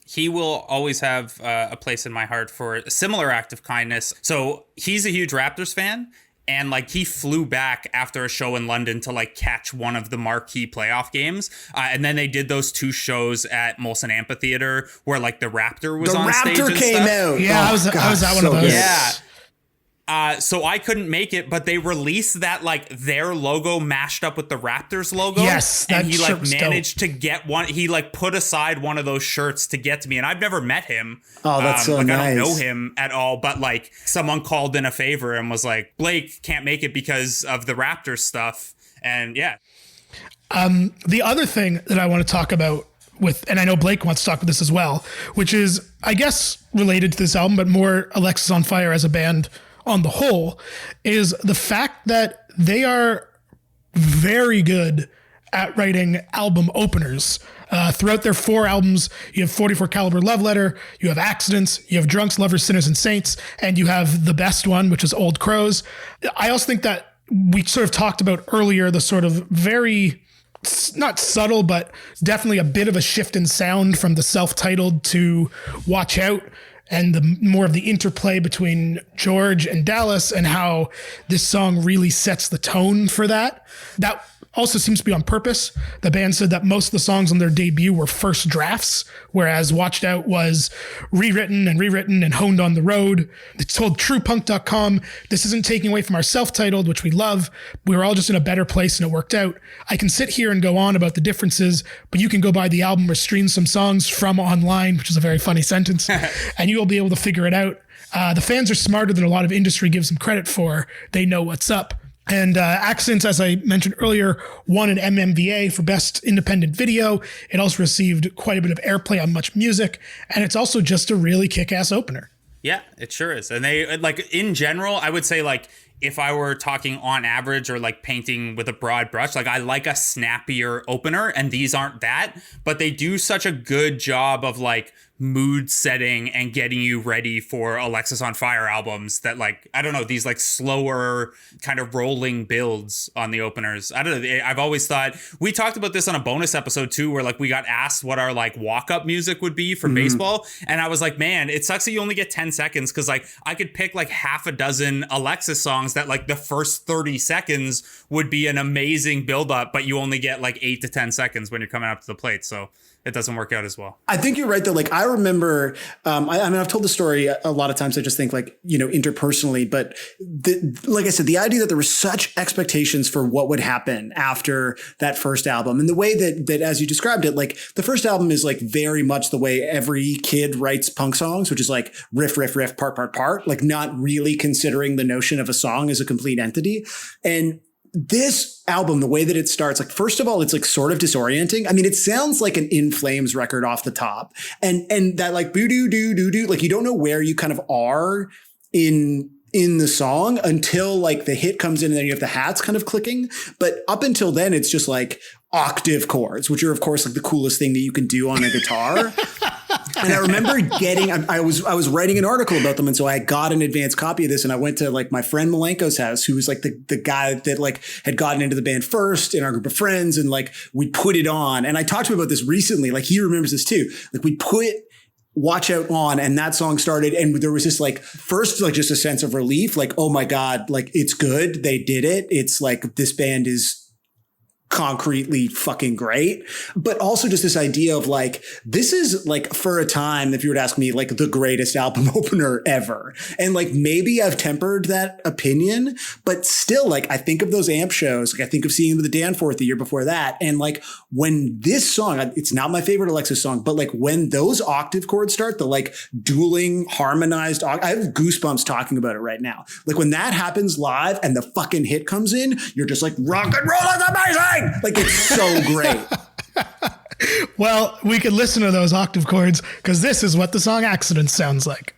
He will always have a place in my heart for a similar act of kindness. So he's a huge Raptors fan. And like he flew back after a show in London to like catch one of the marquee playoff games. And then they did those 2 shows at Molson Amphitheater where like the Raptor was on stage. The Raptor came out. Yeah, I was at one of those. Yeah. So I couldn't make it, but they released that like their logo mashed up with the Raptors logo. Yes, and he like managed to get one. He like put aside one of those shirts to get to me, and I've never met him. Oh, that's so like, nice. I don't know him at all, but like someone called in a favor and was like, Blake can't make it because of the Raptors stuff, and yeah. The other thing that I want to talk about and I know Blake wants to talk about this as well, which is I guess related to this album, but more Alexisonfire as a band on the whole, is the fact that they are very good at writing album openers. Throughout their 4 albums, you have 44 Caliber Love Letter, you have Accidents, you have Drunks, Lovers, Sinners, and Saints, and you have the best one, which is Old Crows. I also think that we sort of talked about earlier the sort of very, not subtle, but definitely a bit of a shift in sound from the self-titled to Watch Out, and the more of the interplay between George and Dallas and how this song really sets the tone for that. That also seems to be on purpose. The band said that most of the songs on their debut were first drafts, whereas Watched Out was rewritten and honed on the road. They told TruePunk.com, this isn't taking away from our self-titled, which we love. We were all just in a better place and it worked out. I can sit here and go on about the differences, but you can go buy the album or stream some songs from online, which is a very funny sentence, and you'll be able to figure it out. The fans are smarter than a lot of industry gives them credit for. They know what's up. And Accidents, as I mentioned earlier, won an MMVA for Best Independent Video. It also received quite a bit of airplay on Much Music. And it's also just a really kick-ass opener. Yeah, it sure is. And they, like, in general, I would say, like, if I were talking on average or like painting with a broad brush, like I like a snappier opener, and these aren't that, but they do such a good job of like mood setting and getting you ready for Alexisonfire albums that like, I don't know, these like slower kind of rolling builds on the openers. I don't know. I've always thought, we talked about this on a bonus episode too, where like we got asked what our like walk-up music would be for baseball. And I was like, man, it sucks that you only get 10 seconds. Cause like I could pick like half a dozen Alexis songs that like the first 30 seconds would be an amazing build up, but you only get like 8 to 10 seconds when you're coming up to the plate. So it doesn't work out as well. I think you're right though. Like I remember, I mean, I've told the story a lot of times. I just think like, interpersonally, but like I said, the idea that there were such expectations for what would happen after that first album, and the way that as you described it, like the first album is like very much the way every kid writes punk songs, which is like riff, riff, riff, part, like not really considering the notion of a song as a complete entity. And this album, the way that it starts, like, first of all, it's like sort of disorienting. I mean, it sounds like an In Flames record off the top, and that like boo doo doo doo doo, like you don't know where you kind of are in the song until like the hit comes in and then you have the hats kind of clicking. But up until then, it's just like octave chords, which are of course like the coolest thing that you can do on a guitar. And I remember I was writing an article about them. And so I got an advanced copy of this, and I went to like my friend Malenko's house, who was like the guy that like had gotten into the band first in our group of friends. And like, we put it on, and I talked to him about this recently. Like he remembers this too. Like we put Watch Out on, and that song started, and there was this like first like just a sense of relief, like, oh my God, like it's good. They did it. It's like this band is concretely fucking great. But also just this idea of like, this is like, for a time, if you were to ask me, like the greatest album opener ever. And like, maybe I've tempered that opinion, but still, like, I think of those Amp shows. Like I think of seeing them at the Danforth the year before that. And like, when this song, it's not my favorite Alexis song, but like when those octave chords start, the like dueling harmonized, I have goosebumps talking about it right now. Like when that happens live and the fucking hit comes in, you're just like, rock and roll is amazing. Like it's so great. Well, we could listen to those octave chords because this is what the song Accidents sounds like.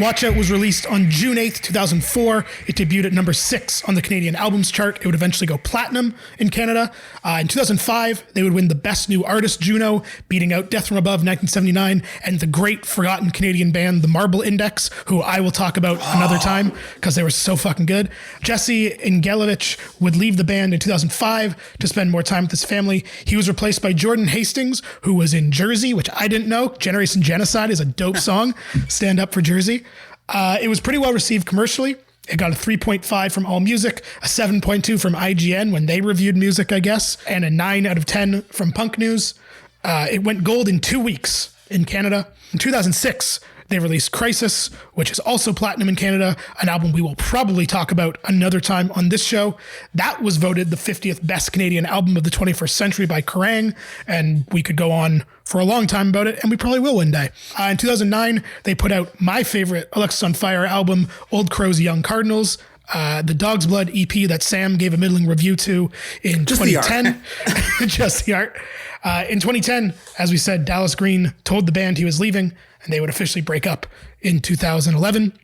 Watch Out was released on June 8th, 2004. It debuted at number 6 on the Canadian Albums Chart. It would eventually go platinum in Canada. In 2005, they would win the Best New Artist Juno, beating out Death from Above 1979 and the great forgotten Canadian band, the Marble Index, who I will talk about another time because they were so fucking good. Jesse Ingelovich would leave the band in 2005 to spend more time with his family. He was replaced by Jordan Hastings, who was in Jersey, which I didn't know. Generation Genocide is a dope song. Stand up for Jersey. It was pretty well received commercially. It got a 3.5 from AllMusic, a 7.2 from IGN when they reviewed music, I guess, and a 9 out of 10 from Punk News. It went gold in 2 weeks in Canada. In 2006, they released Crisis, which is also platinum in Canada, an album we will probably talk about another time on this show. That was voted the 50th best Canadian album of the 21st century by Kerrang, and we could go on for a long time about it, and we probably will one day. In 2009, they put out my favorite Alexisonfire album, Old Crow's Young Cardinals. the Dog's Blood EP that Sam gave a middling review to in 2010. Just the art. In 2010, as we said, Dallas Green told the band he was leaving and they would officially break up in 2011.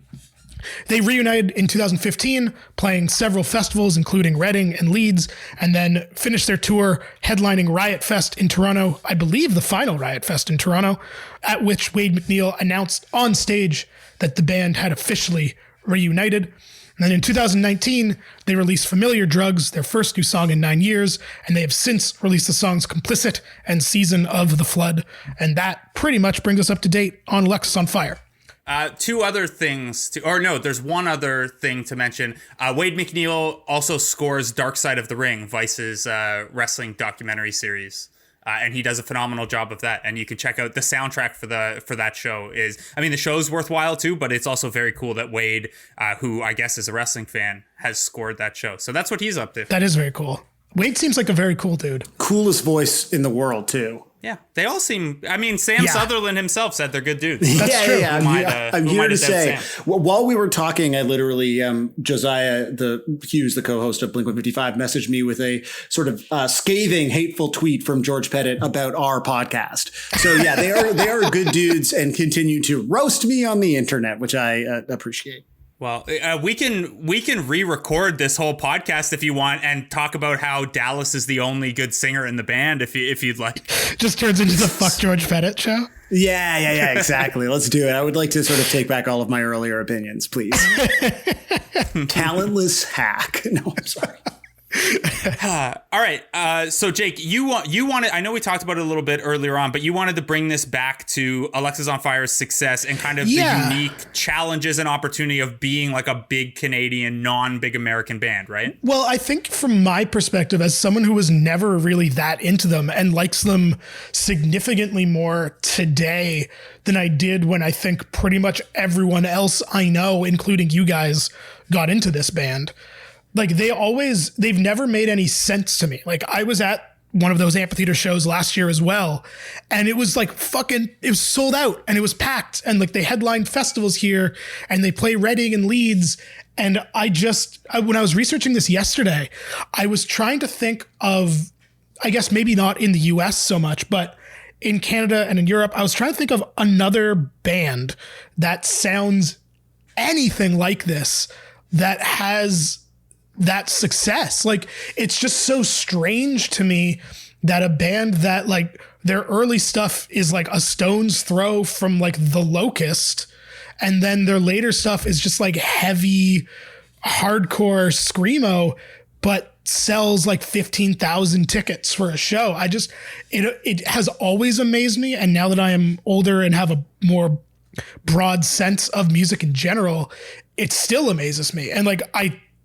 They reunited in 2015, playing several festivals, including Reading and Leeds, and then finished their tour headlining Riot Fest in Toronto, I believe the final Riot Fest in Toronto, at which Wade MacNeil announced on stage that the band had officially reunited. And then in 2019, they released Familiar Drugs, their first new song in 9 years, and they have since released the songs Complicit and Season of the Flood. And that pretty much brings us up to date on Alexisonfire. Two other things there's one other thing to mention. Wade MacNeil also scores Dark Side of the Ring, Vice's wrestling documentary series. And he does a phenomenal job of that. And you can check out the soundtrack for that show. The show's worthwhile too, but it's also very cool that Wade, who I guess is a wrestling fan, has scored that show. So that's what he's up to. That is very cool. Wade seems like a very cool dude. Coolest voice in the world too. Yeah, they all seem. Sam Sutherland himself said they're good dudes. That's true. Yeah, I'm here to say, while we were talking, I literally, Josiah Hughes, the co-host of Blink-155, messaged me with a sort of scathing, hateful tweet from George Pettit about our podcast. So yeah, they are good dudes and continue to roast me on the internet, which I appreciate. Well, we can re-record this whole podcast if you want and talk about how Dallas is the only good singer in the band if you'd like. Just turns into the Fuck George Pettit show. Yeah, exactly. Let's do it. I would like to sort of take back all of my earlier opinions, please. Talentless hack. No, I'm sorry. All right. So Jake, you wanted, I know we talked about it a little bit earlier on, but you wanted to bring this back to Alexisonfire's success and kind of the unique challenges and opportunity of being like a big Canadian, non-big American band, right? Well, I think from my perspective, as someone who was never really that into them and likes them significantly more today than I did when I think pretty much everyone else I know, including you guys, got into this band. Like they've never made any sense to me. Like I was at one of those amphitheater shows last year as well. And it was like it was sold out and it was packed. And like they headlined festivals here and they play Reading and Leeds. And when I was researching this yesterday, I was trying to think of, I guess maybe not in the US so much, but in Canada and in Europe, I was trying to think of another band that sounds anything like this that has that success. Like it's just so strange to me that a band that like their early stuff is like a stone's throw from like The Locust, and then their later stuff is just like heavy hardcore screamo, but sells like 15,000 tickets for a show. It has always amazed me, and now that I am older and have a more broad sense of music in general, it still amazes me. And like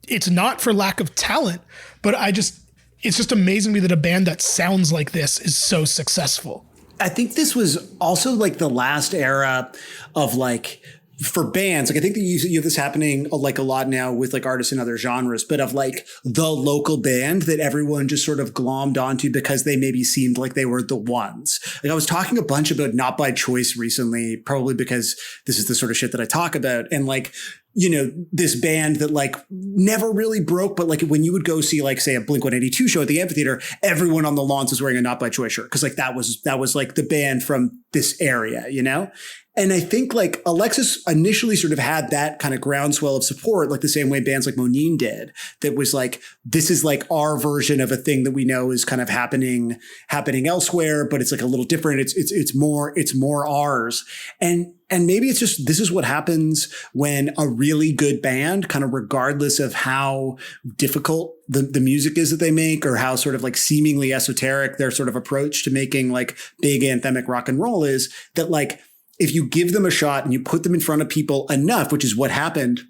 it's not for lack of talent, but it's just amazing to me that a band that sounds like this is so successful. I think this was also like the last era of like, for bands, like I think that you have this happening like a lot now with like artists in other genres, but of like the local band that everyone just sort of glommed onto because they maybe seemed like they were the ones. Like I was talking a bunch about Not By Choice recently, probably because this is the sort of shit that I talk about. And like, you know, this band that like never really broke, but like when you would go see like say a Blink-182 show at the amphitheater, everyone on the lawns was wearing a Not By Choice shirt. Cause like that was like the band from this area, you know? And I think like Alexis initially sort of had that kind of groundswell of support, like the same way bands like Monine did, that was like, this is like our version of a thing that we know is kind of happening elsewhere, but it's like a little different. It's more ours. And maybe it's just, this is what happens when a really good band, kind of regardless of how difficult the music is that they make or how sort of like seemingly esoteric their sort of approach to making like big anthemic rock and roll is, that like, if you give them a shot and you put them in front of people enough, which is what happened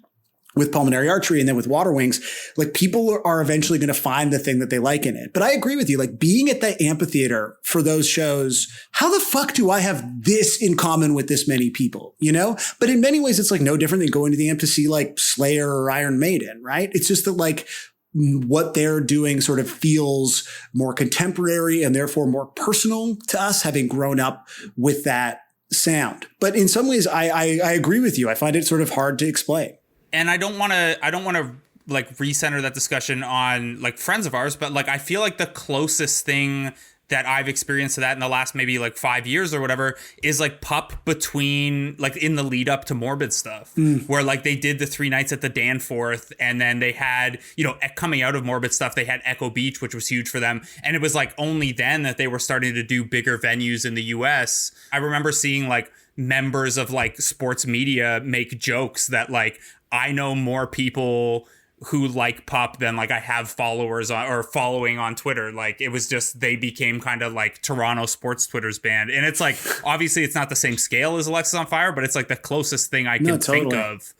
with Pulmonary Archery and then with Water Wings, like people are eventually going to find the thing that they like in it. But I agree with you, like being at the amphitheater for those shows, how the fuck do I have this in common with this many people, you know? But in many ways, it's like no different than going to the amp to see like Slayer or Iron Maiden, right? It's just that like what they're doing sort of feels more contemporary and therefore more personal to us, having grown up with that sound. But in some ways, I agree with you. I find it sort of hard to explain. And I don't want to like recenter that discussion on like friends of ours, but like I feel like the closest thing that I've experienced to that in the last maybe like 5 years or whatever is like Pup between like in the lead up to Morbid stuff, where like they did the 3 nights at the Danforth, and then they had, you know, coming out of Morbid stuff, they had Echo Beach, which was huge for them. And it was like only then that they were starting to do bigger venues in the US. I remember seeing like members of like sports media make jokes that like, I know more people who like Pup than like I have followers on, or following on Twitter. Like it was just, they became kind of like Toronto sports Twitter's band. And it's like, obviously it's not the same scale as Alexisonfire, but it's like the closest thing I can think of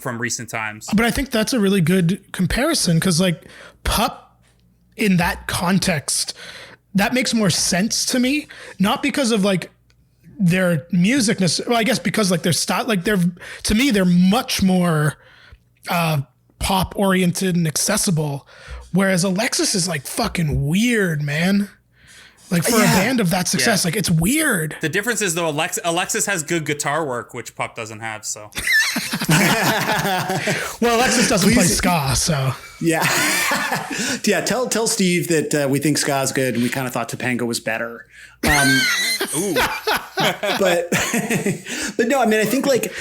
from recent times. But I think that's a really good comparison, because like Pup in that context, that makes more sense to me. Not because of like their music, well, I guess because like their style, like to me, they're much more pop oriented and accessible, whereas Alexis is like fucking weird, man. Like for a band of that success, like it's weird. The difference is though, Alexis has good guitar work, which Pup doesn't have. So, well, Alexis doesn't play ska, so yeah. Tell Steve that we think ska's good, and we kind of thought Topanga was better. Ooh. but no, I mean, I think like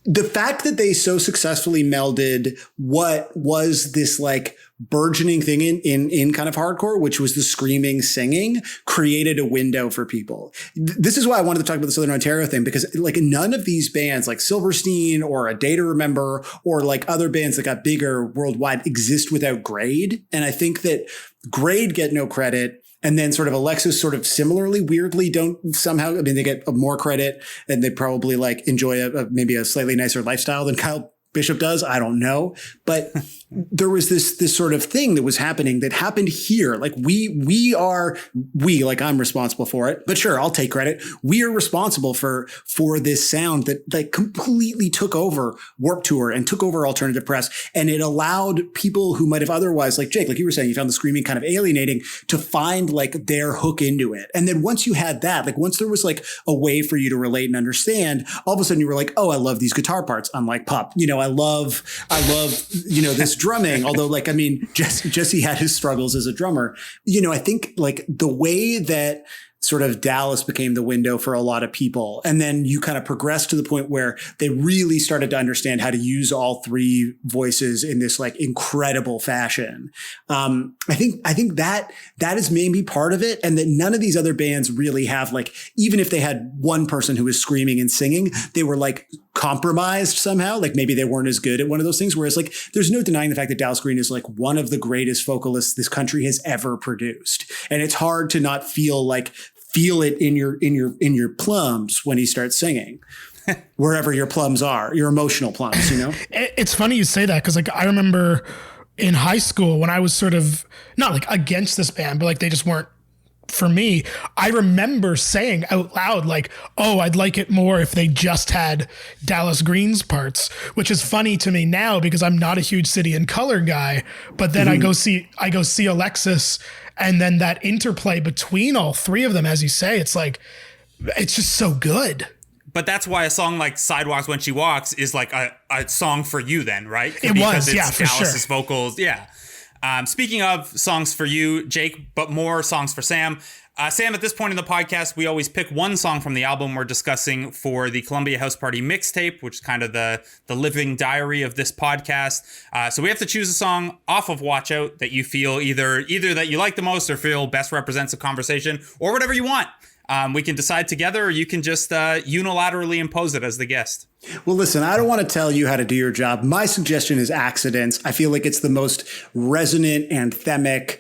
the fact that they so successfully melded what was this like burgeoning thing in kind of hardcore, which was the screaming singing, created a window for people. This is why I wanted to talk about the Southern Ontario thing, because like none of these bands like Silverstein or A Day to Remember or like other bands that got bigger worldwide exist without Grade. And I think that Grade get no credit. And then sort of Alexis sort of similarly, weirdly don't somehow, I mean, they get more credit, and they probably like enjoy maybe a slightly nicer lifestyle than Kyle Bishop does. I don't know. But there was this sort of thing that was happening that happened here. Like like I'm responsible for it, but sure, I'll take credit. We are responsible for this sound that like completely took over Warped Tour and took over alternative press. And it allowed people who might have otherwise, like Jake, like you were saying, you found the screaming kind of alienating, to find like their hook into it. And then once you had that, like once there was like a way for you to relate and understand, all of a sudden you were like, oh, I love these guitar parts. Unlike Pup, you know, I love, you know, this drumming. Although like, I mean, Jesse had his struggles as a drummer. You know, I think like the way that sort of Dallas became the window for a lot of people. And then you kind of progressed to the point where they really started to understand how to use all three voices in this like incredible fashion. I think that is maybe part of it. And that none of these other bands really have like, even if they had one person who was screaming and singing, they were like compromised somehow. Like maybe they weren't as good at one of those things. Whereas like, there's no denying the fact that Dallas Green is like one of the greatest vocalists this country has ever produced. And it's hard to not feel it in your plums when he starts singing, wherever your plums are, your emotional plums, you know? It's funny you say that, because like I remember in high school when I was sort of not like against this band, but like they just weren't for me. I remember saying out loud, like, oh, I'd like it more if they just had Dallas Green's parts, which is funny to me now because I'm not a huge City and Color guy. But then I go see Alexis, and then that interplay between all three of them, as you say, it's like, it's just so good. But that's why a song like Sidewalks When She Walks is like a song for you then, right? It because was, yeah, for Dallas's sure. vocals, yeah. Speaking of songs for you, Jake, but more songs for Sam. Sam, at this point in the podcast, we always pick one song from the album we're discussing for the Columbia House Party mixtape, which is kind of the living diary of this podcast. So we have to choose a song off of Watch Out that you feel either that you like the most or feel best represents a conversation, or whatever you want. We can decide together, or you can just unilaterally impose it as the guest. Well, listen, I don't want to tell you how to do your job. My suggestion is Accidents. I feel like it's the most resonant, anthemic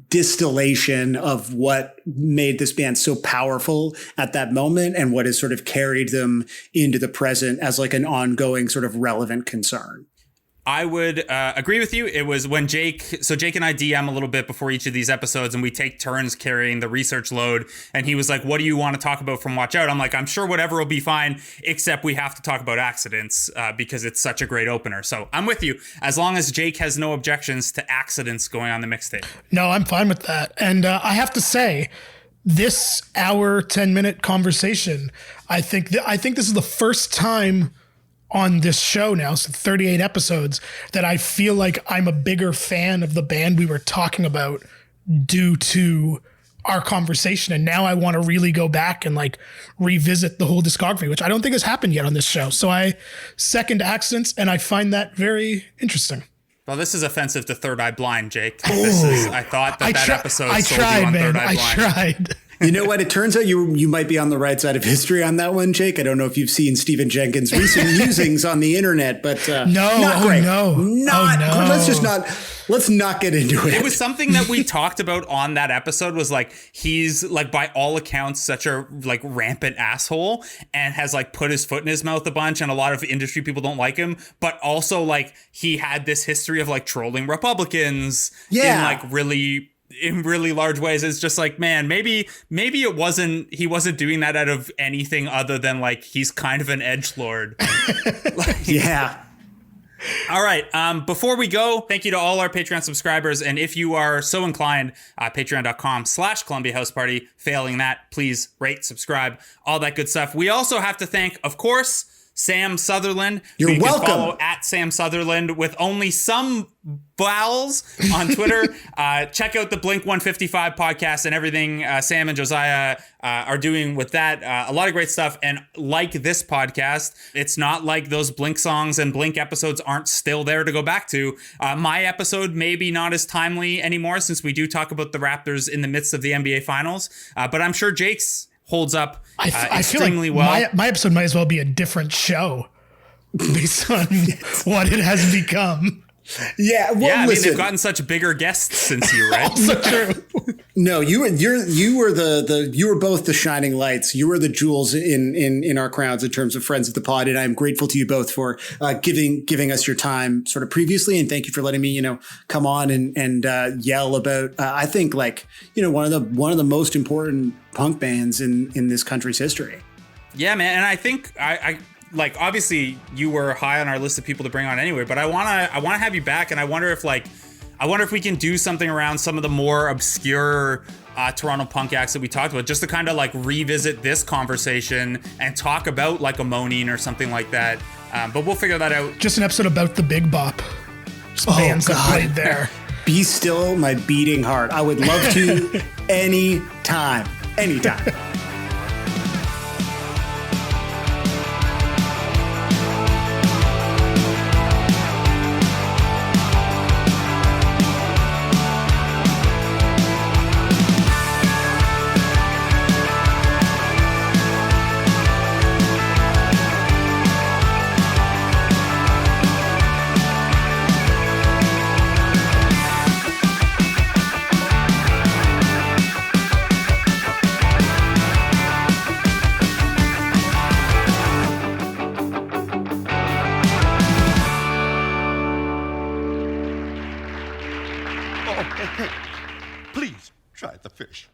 distillation of what made this band so powerful at that moment and what has sort of carried them into the present as like an ongoing sort of relevant concern. I would agree with you. It was when Jake and I DM a little bit before each of these episodes, and we take turns carrying the research load. And he was like, what do you want to talk about from Watch Out? I'm like, I'm sure whatever will be fine, except we have to talk about Accidents because it's such a great opener. So I'm with you. As long as Jake has no objections to Accidents going on the mixtape. No, I'm fine with that. And I have to say, this hour, 10-minute conversation, I think this is the first time on this show now, so 38 episodes, that I feel like I'm a bigger fan of the band we were talking about due to our conversation. And now I want to really go back and like revisit the whole discography, which I don't think has happened yet on this show. So I second Accidents, and I find that very interesting. Well, this is offensive to Third Eye Blind, Jake. I thought that episode I sold tried, you on man. Third Eye Blind. I tried. You know what? It turns out you might be on the right side of history on that one, Jake. I don't know if you've seen Stephen Jenkins' recent musings on the internet, but not great. No. Let's not get into it. It was something that we talked about on that episode, was like, he's like, by all accounts, such a like rampant asshole, and has like put his foot in his mouth a bunch, and a lot of industry people don't like him, but also like he had this history of like trolling Republicans in like really large ways. It's just like, man, maybe he wasn't doing that out of anything other than like he's kind of an edgelord. Yeah. All right. Before we go, thank you to all our Patreon subscribers. And if you are so inclined, patreon.com/Columbia House Party. Failing that, please rate, subscribe, all that good stuff. We also have to thank, of course, Sam Sutherland. You're welcome. Can follow at Sam Sutherland with only some vowels on Twitter. Check out the Blink 155 podcast and everything Sam and Josiah are doing with that. A lot of great stuff. And like this podcast, it's not like those Blink songs and Blink episodes aren't still there to go back to. My episode may be not as timely anymore, since we do talk about the Raptors in the midst of the NBA Finals. But I'm sure Jake's holds up I feel like well. my episode might as well be a different show based on what it has become. Yeah, well, I mean, listen. they've gotten such bigger guests since you, right? Also true. No, you were both the shining lights. You were the jewels in our crowns in terms of friends of the pod, and I'm grateful to you both for giving us your time sort of previously, and thank you for letting me come on and yell about I think like one of the most important punk bands in this country's history. Yeah, man, and I think I like, obviously you were high on our list of people to bring on anyway, but I wanna have you back, and I wonder if we can do something around some of the more obscure Toronto punk acts that we talked about, just to kind of like revisit this conversation and talk about like a Moaning or something like that. But we'll figure that out. Just an episode about the Big Bop. Just bands that played there. Be still my beating heart. I would love to anytime. Hey, please try the fish.